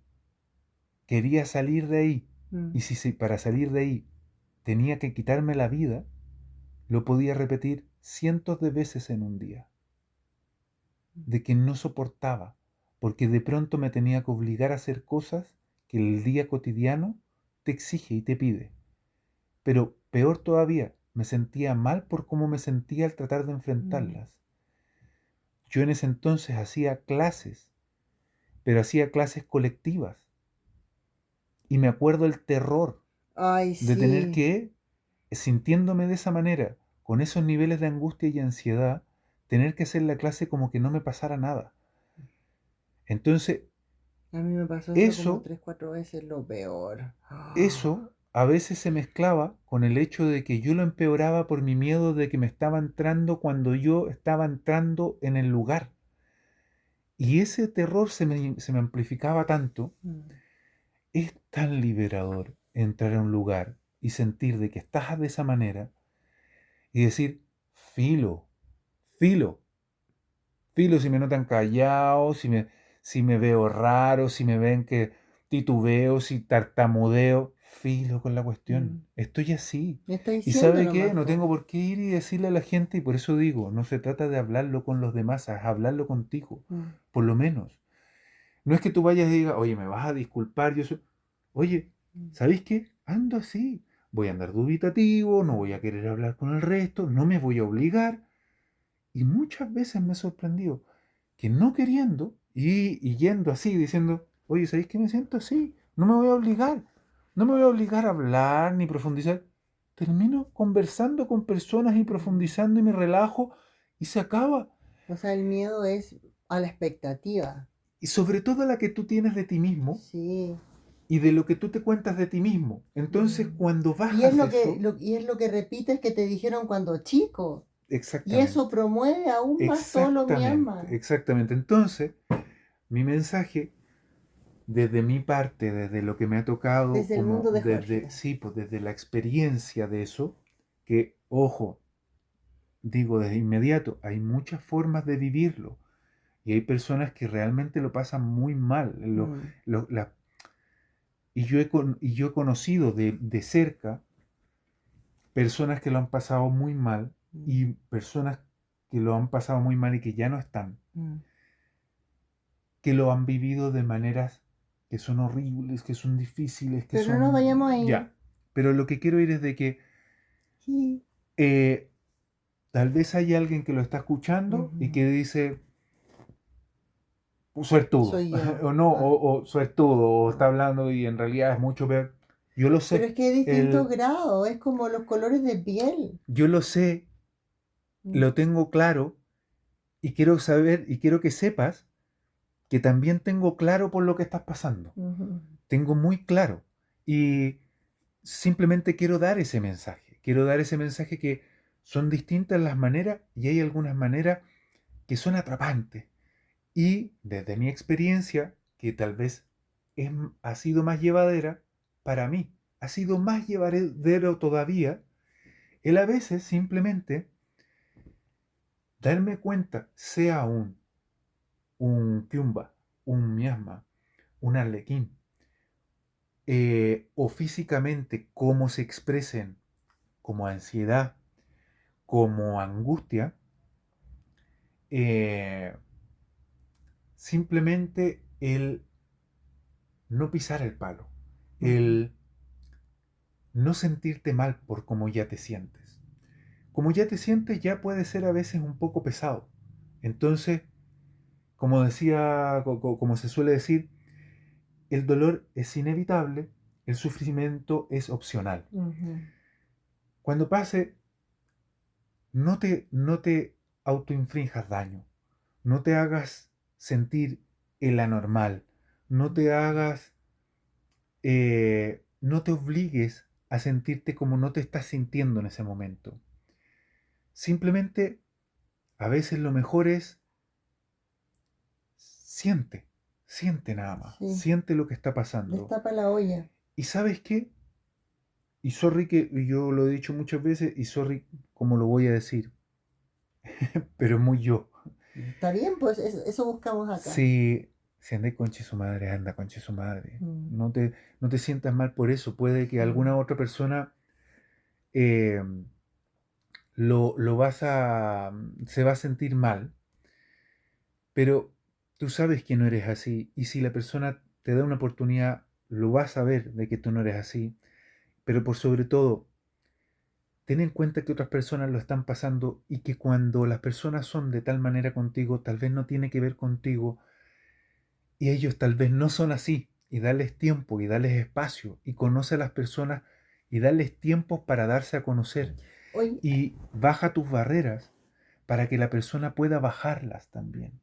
quería salir de ahí Mm. y si para salir de ahí tenía que quitarme la vida, lo podía repetir cientos de veces en un día, de que no soportaba, porque de pronto me tenía que obligar a hacer cosas que el día cotidiano te exige y te pide. Pero peor todavía, me sentía mal por cómo me sentía al tratar de Mm. enfrentarlas. Yo en ese entonces hacía clases, pero hacía clases colectivas. Y me acuerdo el terror Ay, de tener sí. que, sintiéndome de esa manera, con esos niveles de angustia y ansiedad, tener que hacer la clase como que no me pasara nada. Entonces, A mí me pasó eso como eso, 3, 4 veces, lo peor. eso a veces se mezclaba con el hecho de que yo lo empeoraba por mi miedo de que me estaba entrando cuando yo estaba entrando en el lugar. Y ese terror se me amplificaba tanto. Mm. Es tan liberador entrar a un lugar y sentir de que estás de esa manera y decir, filo, filo, filo, si me notan callado, si me veo raro, si me ven que titubeo, si tartamudeo, filo con la cuestión. Mm. Estoy así. Me está ¿Y diciendo sabe qué? nomás, No po. tengo por qué ir y decirle a la gente, y por eso digo, no se trata de hablarlo con los demás, es hablarlo contigo, Mm. por lo menos. No es que tú vayas y digas, oye, me vas a disculpar, yo soy... Oye, Mm. ¿sabéis qué? Ando así. Voy a andar dubitativo, no voy a querer hablar con el resto, no me voy a obligar. Y muchas veces me sorprendió que no queriendo y yendo así, diciendo, oye, ¿sabéis que me siento así? No me voy a obligar. No me voy a obligar a hablar ni profundizar. Termino conversando con personas y profundizando y me relajo y se acaba. O sea, el miedo es a la expectativa. Y sobre todo la que tú tienes de ti mismo Sí. y de lo que tú te cuentas de ti mismo. Entonces, Mm. cuando Y es bajas lo que, eso, y es lo que repites que te dijeron cuando chico. Y eso exactamente, promueve aún más todo lo exactamente, miasma. exactamente. Entonces, mi mensaje desde mi parte, desde lo que me ha tocado, Desde el como mundo de desde, Jorge. sí, pues desde la experiencia de eso, que, ojo, digo desde inmediato, hay muchas formas de vivirlo y hay personas que realmente lo pasan muy mal. Mm, Y yo he conocido de cerca personas que lo han pasado muy mal mm, y personas que lo han pasado muy mal y que ya no están, mm. que lo han vivido de maneras que son horribles, que son difíciles, que Pero no nos son... vayamos ahí. Ya. Pero lo que quiero ir es de que Sí. eh, tal vez hay alguien que lo está escuchando y Ujú. que dice, suertudo, Soy yo. o no, Ah. o suertudo, o está hablando y en realidad es mucho peor. Yo lo Pero sé, es que hay distintos el, grados, es como los colores de piel. yo lo sé, Mm, lo tengo claro y quiero saber y quiero que sepas que también tengo claro por lo que estás pasando. ujú. Tengo muy claro. Y simplemente quiero dar ese mensaje. Quiero dar ese mensaje que son distintas las maneras y hay algunas maneras que son atrapantes. Y desde mi experiencia, que tal vez ha sido más llevadera, para mí ha sido más llevadero todavía, el a veces simplemente darme cuenta, sea un kiumba, un miasma, un arlequín, o físicamente cómo se expresen como ansiedad, como angustia, eh, simplemente el no pisar el palo, Ujú. el no sentirte mal por cómo ya te sientes. Como ya te sientes ya puede ser a veces un poco pesado. Entonces, como decía, como se suele decir, el dolor es inevitable, el sufrimiento es opcional. Ujú. Cuando pase, no te autoinfrinjas daño, no te hagas sentir el anormal, no te hagas, no te obligues a sentirte como no te estás sintiendo en ese momento. Simplemente, a veces lo mejor es siente, siente nada más, Sí, siente lo que está pasando. destapa la olla. ¿Y sabes qué? Y sorry que yo lo he dicho muchas veces y sorry como lo voy a decir, pero es muy yo. Está bien, pues eso buscamos acá. Si andáis conche su madre, anda conche su madre. Mm, No te sientas mal por eso. Puede que sí. alguna otra persona eh, se va a sentir mal, pero tú sabes que no eres así. Y si la persona te da una oportunidad, lo vas a ver de que tú no eres así. Pero por sobre todo, ten en cuenta que otras personas lo están pasando y que cuando las personas son de tal manera contigo, tal vez no tiene que ver contigo y ellos tal vez no son así. Y darles tiempo y darles espacio y conoce a las personas y darles tiempo para darse a conocer. Oye, Y baja tus barreras para que la persona pueda bajarlas también.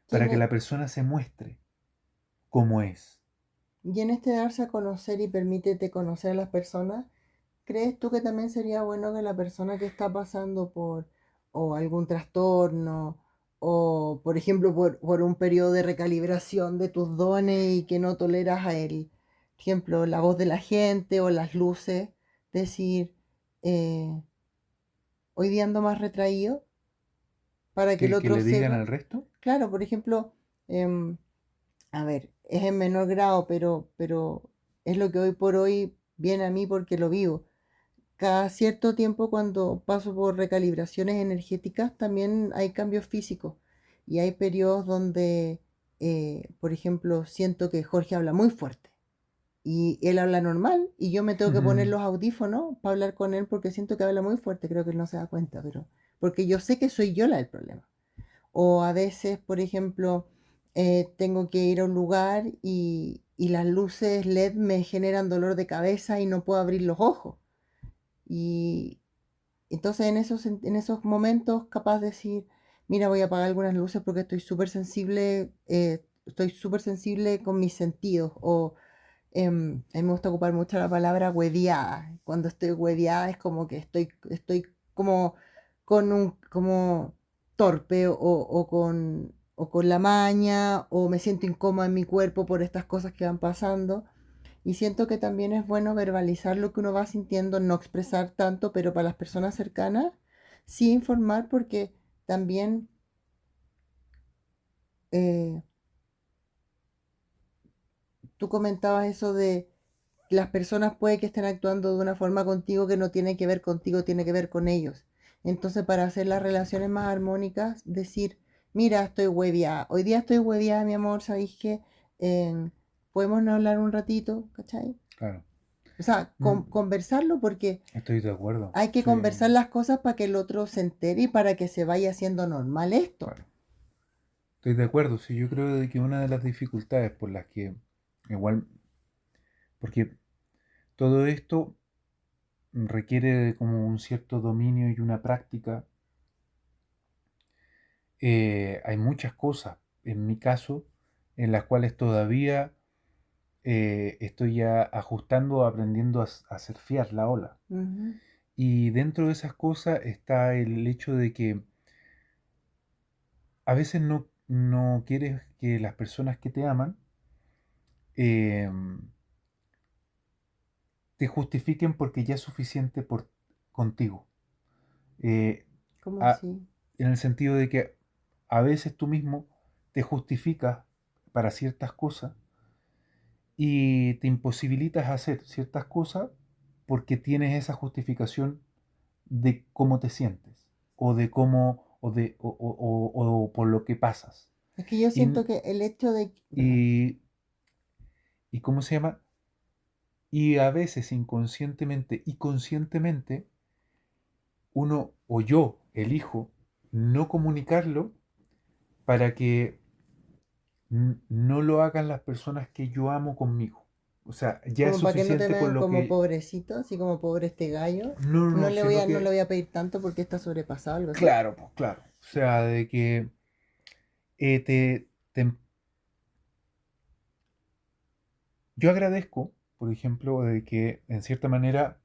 Para que la tiene, persona se muestre como es. y en este darse a conocer y permítete conocer a las personas, ¿crees tú que también sería bueno que la persona que está pasando por o algún trastorno o, por ejemplo, por un periodo de recalibración de tus dones y que no toleras a él, por ejemplo, la voz de la gente o las luces, decir, eh, hoy día ando más retraído para que el Que otro le digan sepa? al resto. Claro, por ejemplo, a ver, es en menor grado, pero es lo que hoy por hoy viene a mí porque lo vivo. Cada cierto tiempo cuando paso por recalibraciones energéticas también hay cambios físicos y hay periodos donde, por ejemplo, siento que Jorge habla muy fuerte y él habla normal y yo me tengo que poner Ujú. los audífonos para hablar con él porque siento que habla muy fuerte, creo que él no se da cuenta, pero porque yo sé que soy yo la del problema. O a veces, por ejemplo, tengo que ir a un lugar y las luces LED me generan dolor de cabeza y no puedo abrir los ojos. Y entonces en esos momentos capaz de decir, mira, voy a apagar algunas luces porque estoy súper sensible con mis sentidos. O a mí me gusta ocupar mucho la palabra hueviada. Cuando estoy hueviada es como que estoy como como torpe o con la maña o me siento incómoda en mi cuerpo por estas cosas que van pasando. Y siento que también es bueno verbalizar lo que uno va sintiendo, no expresar tanto, pero para las personas cercanas, sí informar porque también eh, tú comentabas eso de las personas puede que estén actuando de una forma contigo que no tiene que ver contigo, tiene que ver con ellos. Entonces, para hacer las relaciones más armónicas, decir, mira, estoy hueviada. Hoy día estoy hueviada, mi amor, ¿sabéis qué? ¿Podemos no hablar un ratito? ¿Cachai? Claro. O sea, Mm, conversarlo porque Estoy de acuerdo. hay que Sí, conversar las cosas para que el otro se entere y para que se vaya haciendo normal esto. claro. Estoy de acuerdo. Sí, yo creo de que una de las dificultades por las que igual, porque todo esto requiere de como un cierto dominio y una práctica. Hay muchas cosas, en mi caso, en las cuales todavía estoy ya ajustando, aprendiendo a surfear la ola. Ujú. Y dentro de esas cosas está el hecho de que a veces no quieres que las personas que te aman eh, te justifiquen porque ya es suficiente contigo. Eh, ¿Cómo a- así? en el sentido de que a veces tú mismo te justificas para ciertas cosas y te imposibilitas hacer ciertas cosas porque tienes esa justificación de cómo te sientes o de cómo o por lo que pasas. Es que yo Y, siento que el hecho de... Perdón. y, y cómo se llama, y a veces inconscientemente y conscientemente uno o yo elijo no comunicarlo para que no lo hagan las personas que yo amo conmigo. O sea, ya es Como para que no te suficiente con vean lo como que... pobrecito, así como pobre este gallo. No, no, no, sino No le que... voy a pedir tanto porque está sobrepasado, algo así. Claro, pues claro. O sea, de que te yo agradezco, por ejemplo, de que en cierta manera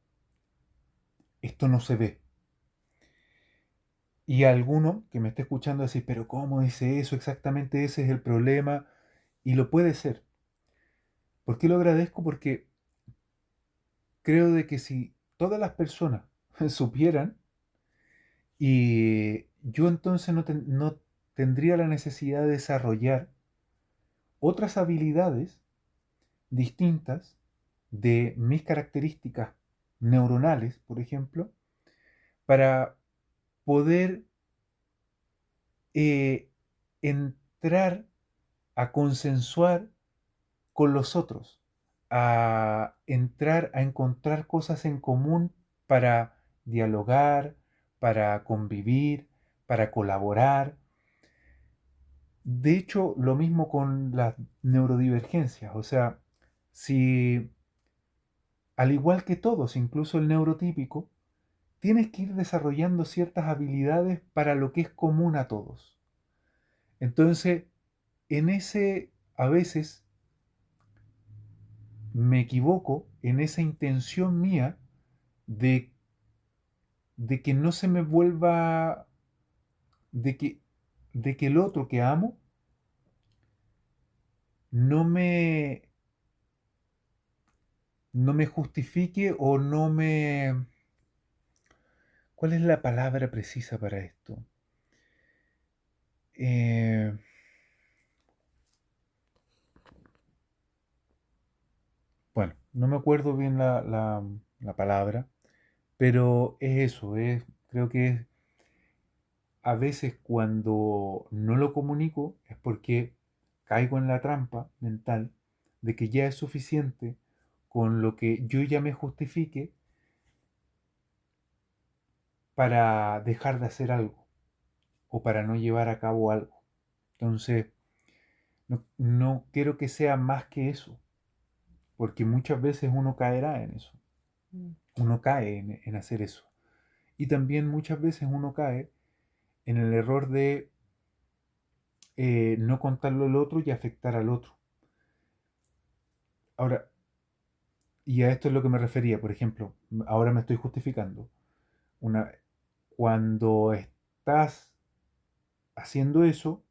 esto no se ve. Y alguno que me esté escuchando decir, pero ¿cómo dice eso? Exactamente ese es el problema. Y lo puede ser. ¿Por qué lo agradezco? Porque creo de que si todas las personas supieran, y yo entonces no tendría la necesidad de desarrollar otras habilidades distintas de mis características neuronales, por ejemplo, para poder eh, entrar a consensuar con los otros, a entrar a encontrar cosas en común para dialogar, para convivir, para colaborar. De hecho, lo mismo con las neurodivergencias, o sea, si al igual que todos, incluso el neurotípico, tienes que ir desarrollando ciertas habilidades para lo que es común a todos. Entonces, en ese, a veces me equivoco en esa intención mía de, de que no se me vuelva, de que, de que el otro que amo no me, no me justifique o no me... ¿Cuál es la palabra precisa para esto? Eh, bueno, no me acuerdo bien la palabra, pero es eso, creo que es a veces cuando no lo comunico es porque caigo en la trampa mental de que ya es suficiente con lo que yo ya me justifique para dejar de hacer algo o para no llevar a cabo algo. Entonces, no quiero que sea más que eso, porque muchas veces uno caerá en eso, Mm. uno cae en hacer eso. Y también muchas veces uno cae en el error de no contarlo al otro y afectar al otro. Ahora, y a esto es lo que me refería, por ejemplo, ahora me estoy justificando. Una, cuando estás haciendo eso,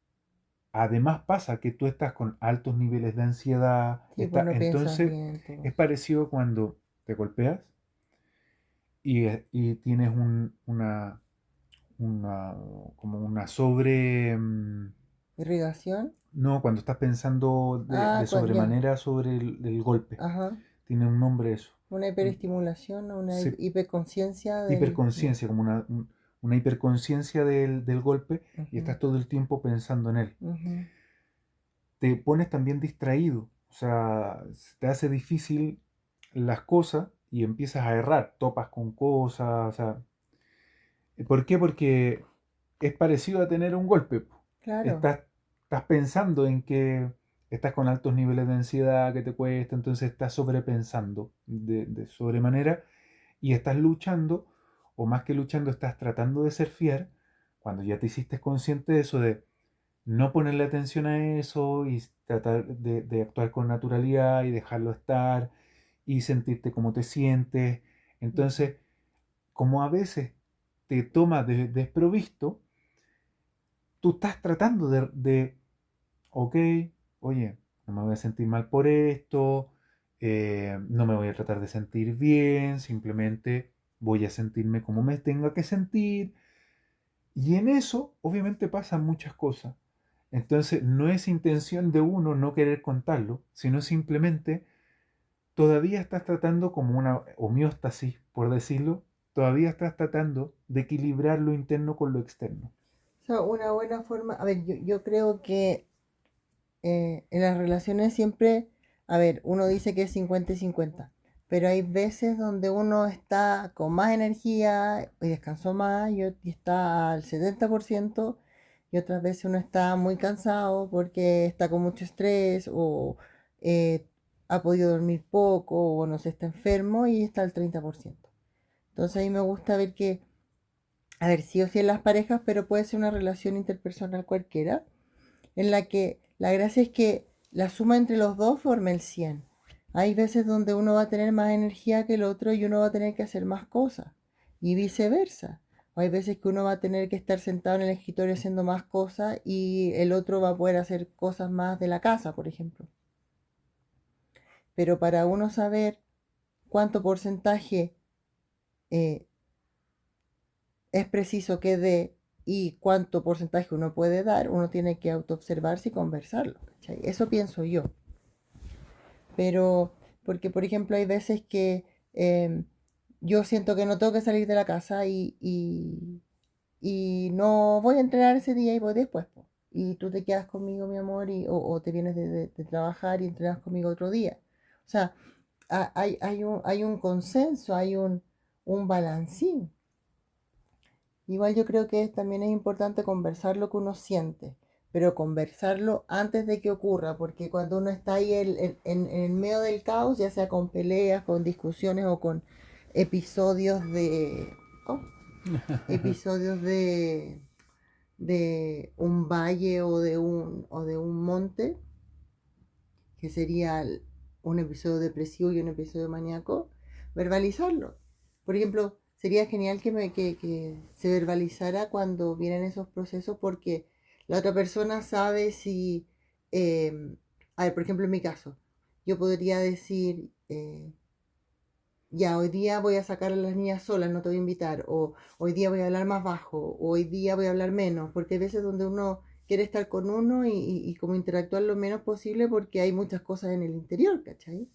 además pasa que tú estás con altos niveles de ansiedad, Sí, pues no piensas entonces bien todo es eso. parecido cuando te golpeas y tienes una, como una sobre... ¿Irrigación? no, cuando estás pensando de Ah, ya. sobremanera sobre el golpe. Ajá. Tiene un nombre eso. Una Un- hiperestimulación o una se- hiperconciencia del... Ya. hiperconciencia, como una hiperconciencia del golpe y Ujú, estás todo el tiempo pensando en él. ujú. Te pones también distraído, o sea, te hace difícil las cosas y empiezas a errar, topas con cosas, o sea, ¿por qué? Porque es parecido a tener un golpe. Po. Claro. Estás, estás pensando en que estás con altos niveles de ansiedad que te cuesta, entonces estás sobrepensando de sobremanera y estás luchando, o más que luchando, estás tratando de ser fiel cuando ya te hiciste consciente de eso, de no ponerle atención a eso y tratar de actuar con naturalidad y dejarlo estar y sentirte como te sientes. Ujú. Entonces, como a veces te toma desprovisto, tú estás tratando ok, oye, no me voy a sentir mal por esto, no me voy a tratar de sentir bien, simplemente voy a sentirme como me tenga que sentir. Y en eso, obviamente, pasan muchas cosas. Entonces, no es intención de uno no querer contarlo, sino simplemente todavía estás tratando como una homeostasis, por decirlo, todavía estás tratando de equilibrar lo interno con lo externo. O sea, una buena forma... A ver, yo creo que en las relaciones siempre... A ver, uno dice que es 50 y 50, pero hay veces donde uno está con más energía y descansó más y está al 70%, y otras veces uno está muy cansado porque está con mucho estrés o eh, ha podido dormir poco o no se está enfermo y está al 30%. Entonces a mí me gusta ver que, a ver, sí o sí en las parejas, pero puede ser una relación interpersonal cualquiera, en la que la gracia es que la suma entre los dos forma el 100. Hay veces donde uno va a tener más energía que el otro y uno va a tener que hacer más cosas y viceversa. O hay veces que uno va a tener que estar sentado en el escritorio haciendo más cosas y el otro va a poder hacer cosas más de la casa, por ejemplo. Pero para uno saber cuánto porcentaje eh, es preciso que dé y cuánto porcentaje uno puede dar, uno tiene que autoobservarse y conversarlo. ¿Cachai? Eso pienso yo. Pero, porque por ejemplo hay veces que yo siento que no tengo que salir de la casa y no voy a entrenar ese día y voy después, po. Y tú te quedas conmigo, mi amor, o te vienes de trabajar y entrenas conmigo otro día. O sea, hay un consenso, hay un balancín. Igual yo creo que también es importante conversar lo que uno siente, pero conversarlo antes de que ocurra, porque cuando uno está ahí en el medio del caos, ya sea con peleas, con discusiones o con episodios de... oh, episodios de un valle o de un monte, que sería un episodio depresivo y un episodio maníaco, verbalizarlo. Por ejemplo, sería genial que se verbalizara cuando vienen esos procesos porque la otra persona sabe si, a ver, por ejemplo, en mi caso, yo podría decir, ya, hoy día voy a sacar a las niñas solas, no te voy a invitar, o hoy día voy a hablar más bajo, o hoy día voy a hablar menos, porque hay veces donde uno quiere estar con uno y como interactuar lo menos posible porque hay muchas cosas en el interior, ¿cachai?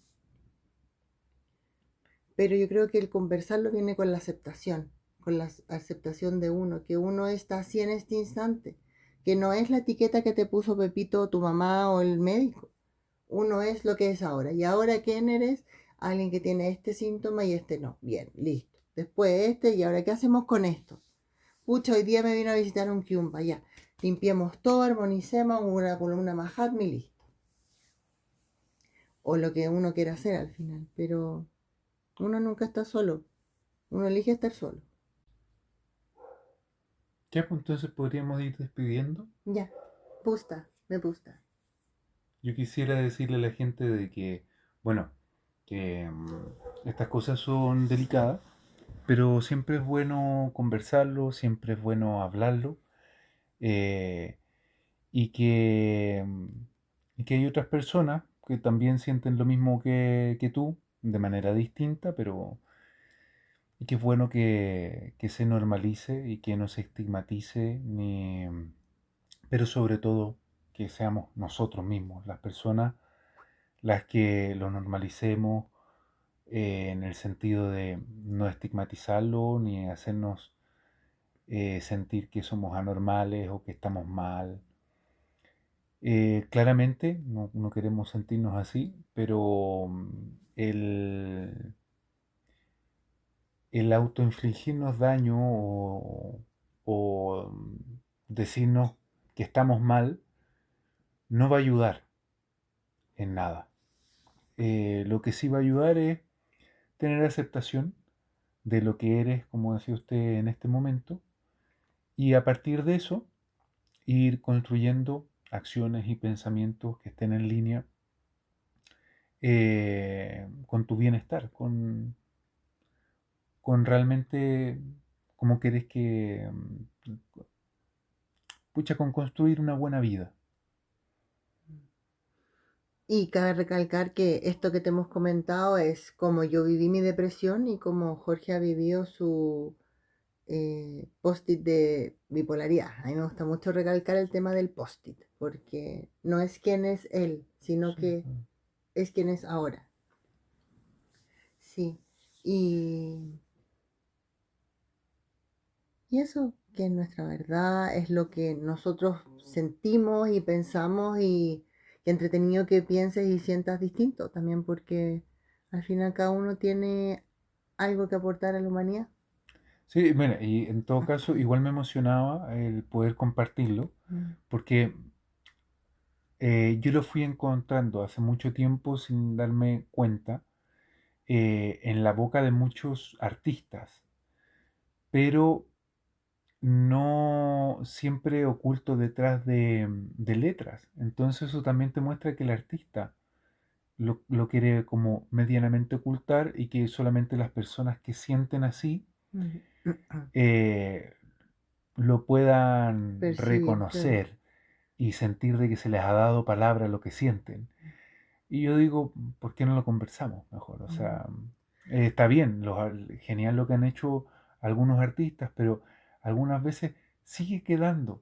Pero yo creo que el conversarlo viene con la aceptación de uno, que uno está así en este instante, que no es la etiqueta que te puso Pepito o tu mamá o el médico, uno es lo que es ahora. ¿Y ahora quién eres? alguien que tiene este síntoma y este no. Bien, listo. Después este, ¿y ahora qué hacemos con esto? Pucha, hoy día me vino a visitar un Kiumba, ya. Limpiemos todo, armonicemos una columna Mahatma y listo. O lo que uno quiera hacer al final, pero uno nunca está solo. Uno elige estar solo. Ya, pues entonces podríamos ir despidiendo. Ya, me gusta. Yo quisiera decirle a la gente de que, bueno, que estas cosas son delicadas, pero siempre es bueno conversarlo, siempre es bueno hablarlo, eh, y y que hay otras personas que también sienten lo mismo que tú, de manera distinta, pero y que es bueno que se normalice y que no se estigmatice, pero sobre todo que seamos nosotros mismos, las personas, las que lo normalicemos, en el sentido de no estigmatizarlo ni hacernos sentir que somos anormales o que estamos mal. Claramente no queremos sentirnos así, pero el autoinfligirnos daño o decirnos que estamos mal no va a ayudar en nada. Lo que sí va a ayudar es tener aceptación de lo que eres, como decía usted en este momento, y a partir de eso ir construyendo acciones y pensamientos que estén en línea con tu bienestar, con realmente cómo querés pucha, con construir una buena vida. Y cabe recalcar que esto que te hemos comentado es como yo viví mi depresión y como Jorge ha vivido su post-it de bipolaridad. A mí me gusta mucho recalcar el tema del post-it, porque no es quién es él, sino Sí, que es quien es ahora. Sí. Y, y eso, que es nuestra verdad, es lo que nosotros sentimos y pensamos y entretenido que pienses y sientas distinto también, porque al final cada uno tiene algo que aportar a la humanidad. sí, mira, y en todo caso, igual me emocionaba el poder compartirlo, Mm. porque yo lo fui encontrando hace mucho tiempo sin darme cuenta, en la boca de muchos artistas, pero no siempre oculto detrás de letras. Entonces eso también te muestra que el artista lo quiere como medianamente ocultar y que solamente las personas que sienten así Mm. eh, lo puedan Percibir, claro. reconocer y sentir de que se les ha dado palabra a lo que sienten. Y yo digo, ¿por qué no lo conversamos mejor? O Mm. sea, está bien, genial lo que han hecho algunos artistas, pero algunas veces sigue quedando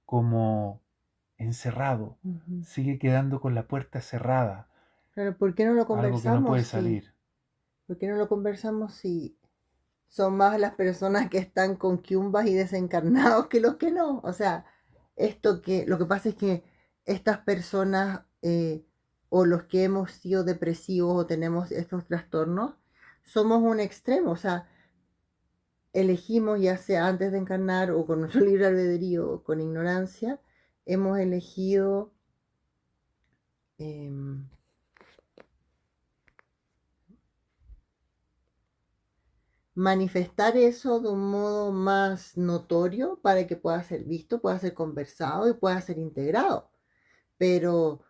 como encerrado, Ujú. sigue quedando con la puerta cerrada, Claro, ¿por qué no lo algo que no conversamos puede si, salir. ¿por qué no lo conversamos si son más las personas que están con quiumbas y desencarnados que los que no? O sea, lo que pasa es que estas personas o los que hemos sido depresivos o tenemos estos trastornos, somos un extremo, o sea, elegimos ya sea antes de encarnar o con nuestro libre albedrío o con ignorancia, hemos elegido em, manifestar eso de un modo más notorio para que pueda ser visto, pueda ser conversado y pueda ser integrado. Pero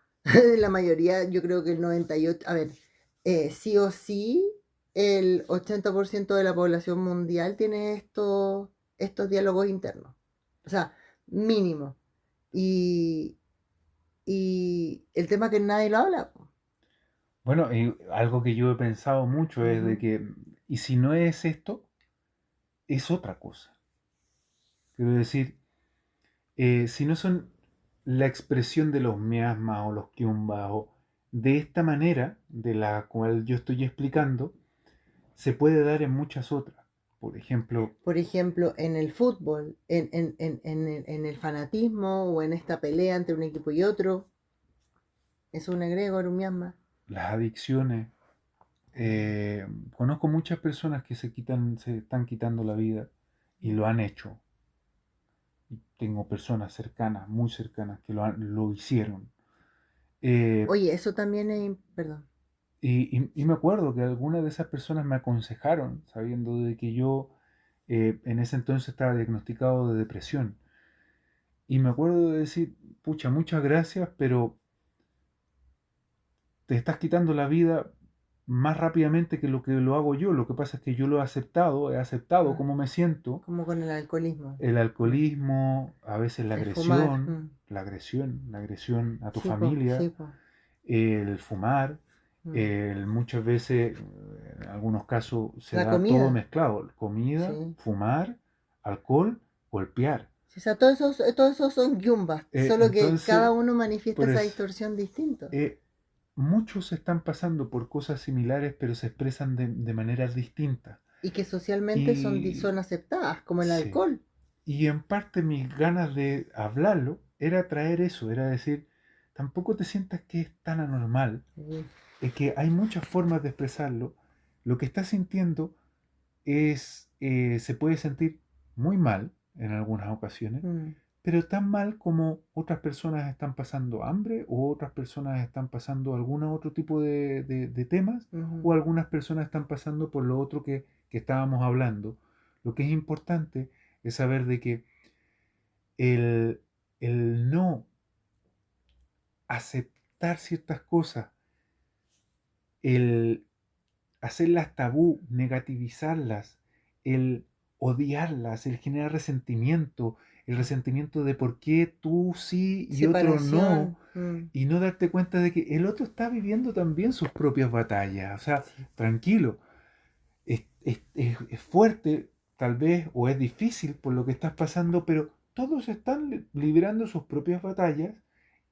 la mayoría, yo creo que el 98, a ver, sí o sí, el 80% de la población mundial tiene estos diálogos internos. O sea, mínimo. Y, y el tema que nadie lo habla. Po. Bueno, y algo que yo he pensado mucho es de Ujú. que, y si no es esto, es otra cosa. Quiero decir, si no son la expresión de los miasmas o los quiumbas o de esta manera, de la cual yo estoy explicando, se puede dar en muchas otras. Por ejemplo, Por ejemplo, en el fútbol, en el fanatismo o en esta pelea entre un equipo y otro, es un egregor, un miasma. las adicciones, Eh, Conozco muchas personas que se están quitando la vida y lo han hecho. Y tengo personas cercanas, muy cercanas, que lo hicieron. Eh, Oye, eso también es, perdón. y me acuerdo que algunas de esas personas me aconsejaron, sabiendo de que yo en ese entonces estaba diagnosticado de depresión. Y me acuerdo de decir, pucha, muchas gracias, pero te estás quitando la vida más rápidamente que lo hago yo. Lo que pasa es que yo lo he aceptado Mm, cómo me siento, como con el alcoholismo. el Mm, alcoholismo, a veces el fumar. la agresión a tu Sí, po, familia, sí, po. el fumar, Mm. muchas veces, en algunos casos se La da todo comida. mezclado, comida, Sí. fumar, alcohol, golpear. Sí, o sea, todos esos son yumbas, solo que Entonces, cada uno manifiesta por esa eso, distorsión distinto. eh, muchos están pasando por cosas similares, pero se expresan de maneras distintas. Y que socialmente Y son aceptadas, como el sí, alcohol. y en parte mis ganas de hablarlo era traer eso, era decir, tampoco te sientas que es tan anormal, Sí. es que hay muchas formas de expresarlo. Lo que estás sintiendo se puede sentir muy mal en algunas ocasiones, Mm, pero tan mal como otras personas están pasando hambre o otras personas están pasando algún otro tipo de temas ujú. o algunas personas están pasando por lo otro que estábamos hablando. Lo que es importante es saber de que el, el no aceptar ciertas cosas, el hacerlas tabú, negativizarlas, el odiarlas, el generar resentimiento, el resentimiento de por qué tú sí y otro no, Separación. Mm, y no darte cuenta de que el otro está viviendo también sus propias batallas. O sea, sí. tranquilo, es fuerte tal vez o es difícil por lo que estás pasando, pero todos están librando sus propias batallas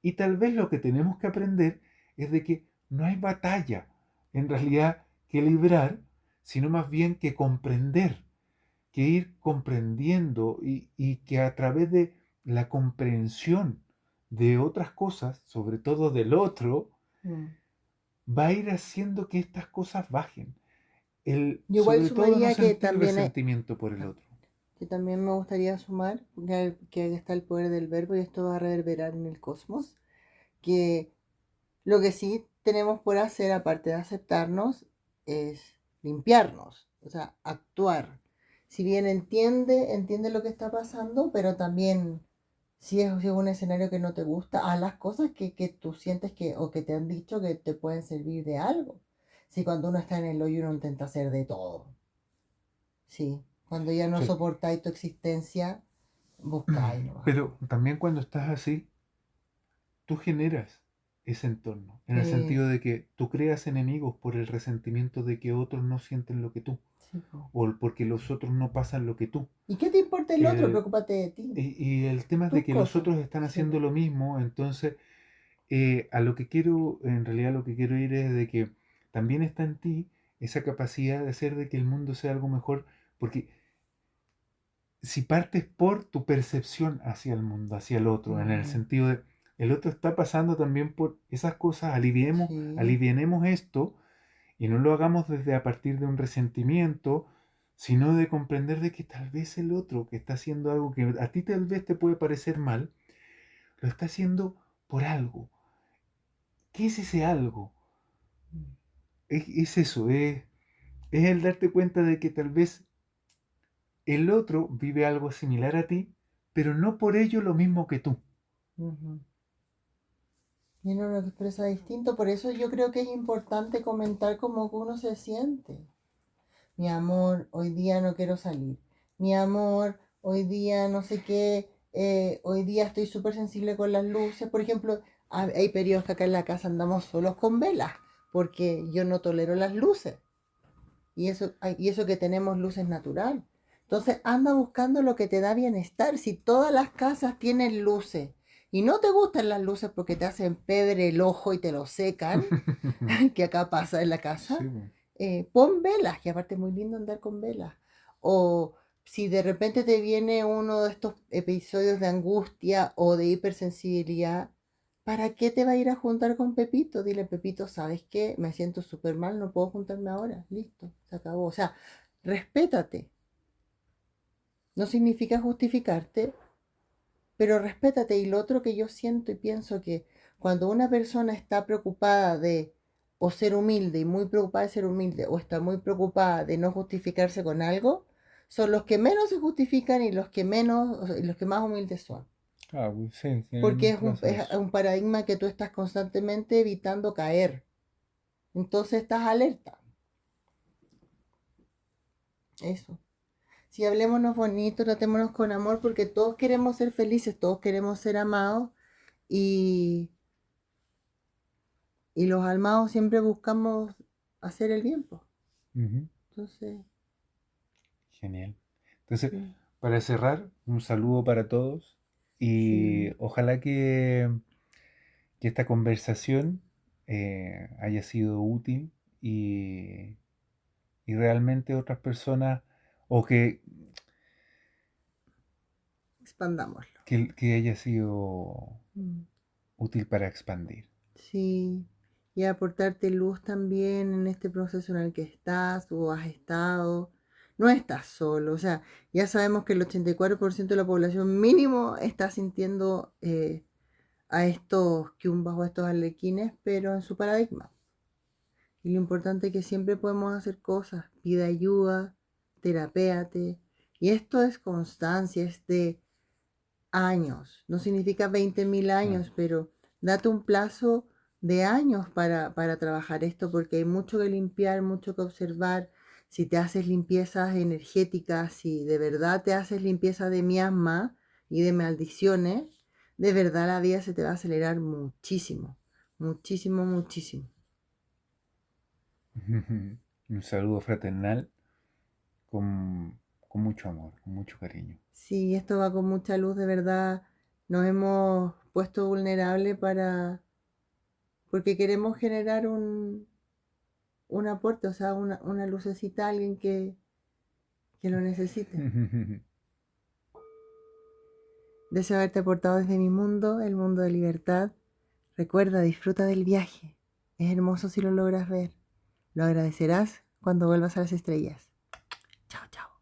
y tal vez lo que tenemos que aprender es de que no hay batalla en realidad que librar, sino más bien que comprender, que ir comprendiendo y que a través de la comprensión de otras cosas, sobre todo del otro, Mm. va a ir haciendo que estas cosas bajen. Yo igual Sobre todo no sumaría que sentir también resentimiento por el ah, otro. que también me gustaría sumar que ahí está el poder del verbo y esto va a reverberar en el cosmos, que lo que sí tenemos por hacer, aparte de aceptarnos, es limpiarnos, o sea, actuar. Si bien entiende lo que está pasando, pero también si es un escenario que no te gusta, haz las cosas que tú sientes que o que te han dicho que te pueden servir de algo. Si cuando uno está en el hoyo uno intenta hacer de todo. Sí, cuando ya no Sí. soportáis tu existencia, buscáis nomás. Pero también cuando estás así, tú generas ese entorno, en el Sí, sentido de que tú creas enemigos por el resentimiento de que otros no sienten lo que tú, sí, po. o porque los otros no pasan lo que tú. ¿Y qué te importa el otro? El, Preocúpate de ti, y el tema es de tus que los cosas. otros están Sí, haciendo po. lo mismo, entonces a lo que quiero, en realidad lo que quiero ir es de que también está en ti esa capacidad de hacer de que el mundo sea algo mejor, porque si partes por tu percepción hacia el mundo, hacia el otro, en el Mm, sentido de el otro está pasando también por esas cosas, sí, alivianemos esto y no lo hagamos desde a partir de un resentimiento, sino de comprender de que tal vez el otro que está haciendo algo que a ti tal vez te puede parecer mal, lo está haciendo por algo. ¿Qué es ese algo? mm, Es eso, es el darte cuenta de que tal vez el otro vive algo similar a ti, pero no por ello lo mismo que tú. ujú. Y uno lo expresa distinto, por eso yo creo que es importante comentar cómo uno se siente. Mi amor, hoy día no quiero salir. Mi amor, hoy día no sé qué, hoy día estoy súper sensible con las luces. Por ejemplo, hay periodos que acá en la casa andamos solos con velas, porque yo no tolero las luces. Y eso que tenemos luces natural. Entonces anda buscando lo que te da bienestar. Si todas las casas tienen luces y no te gustan las luces porque te hacen pebre el ojo y te lo secan, que acá pasa en la Sí, casa, po. pon velas, que aparte es muy lindo andar con velas. O si de repente te viene uno de estos episodios de angustia o de hipersensibilidad, ¿Para qué te va a ir a juntar con Pepito? Dile, Pepito, ¿sabes qué? Me siento súper mal, no puedo juntarme ahora. Listo, se acabó. O sea, respétate. No significa justificarte, pero respétate. Y lo otro que yo siento y pienso que cuando una persona está preocupada de o ser humilde y muy preocupada de ser humilde o está muy preocupada de no justificarse con algo, son los que menos se justifican y los que menos, o sea, y los que más humildes son. Ah, pues sí, Porque generalmente pasa es eso. un paradigma que tú estás constantemente evitando caer. Entonces estás alerta. Eso. Si hablémonos bonito, tratémonos con amor, porque todos queremos ser felices, todos queremos ser amados y, y los almados siempre buscamos hacer el bien, pues. Ujú. Entonces, Genial. Entonces, sí, para cerrar, un saludo para todos y sí, ojalá que esta conversación haya sido útil y, y realmente otras personas, o expandámoslo. que haya sido Mm. útil para expandir. Sí, y aportarte luz también en este proceso en el que estás o has estado. No estás solo, o sea, ya sabemos que el 84% de la población mínimo está sintiendo a estos quiumbas o a estos arlequines, pero en su paradigma. Y lo importante es que siempre podemos hacer cosas, pide ayuda, terapéate. Y esto es constancia, es de años. No significa 20.000 Claro. años, pero date un plazo de años para trabajar esto, porque hay mucho que limpiar, mucho que observar. Si te haces limpiezas energéticas, si de verdad te haces limpieza de miasma y de maldiciones, de verdad la vida se te va a acelerar muchísimo, muchísimo, muchísimo. Un saludo fraternal con mucho amor, con mucho cariño. Sí, esto va con mucha luz, de verdad. Nos hemos puesto vulnerable porque queremos generar un aporte, o sea, una lucecita a alguien que lo necesite. Deseo haberte aportado desde mi mundo, el mundo de libertad. Recuerda, disfruta del viaje. Es hermoso si lo logras ver. Lo agradecerás cuando vuelvas a las estrellas. Chao, chao.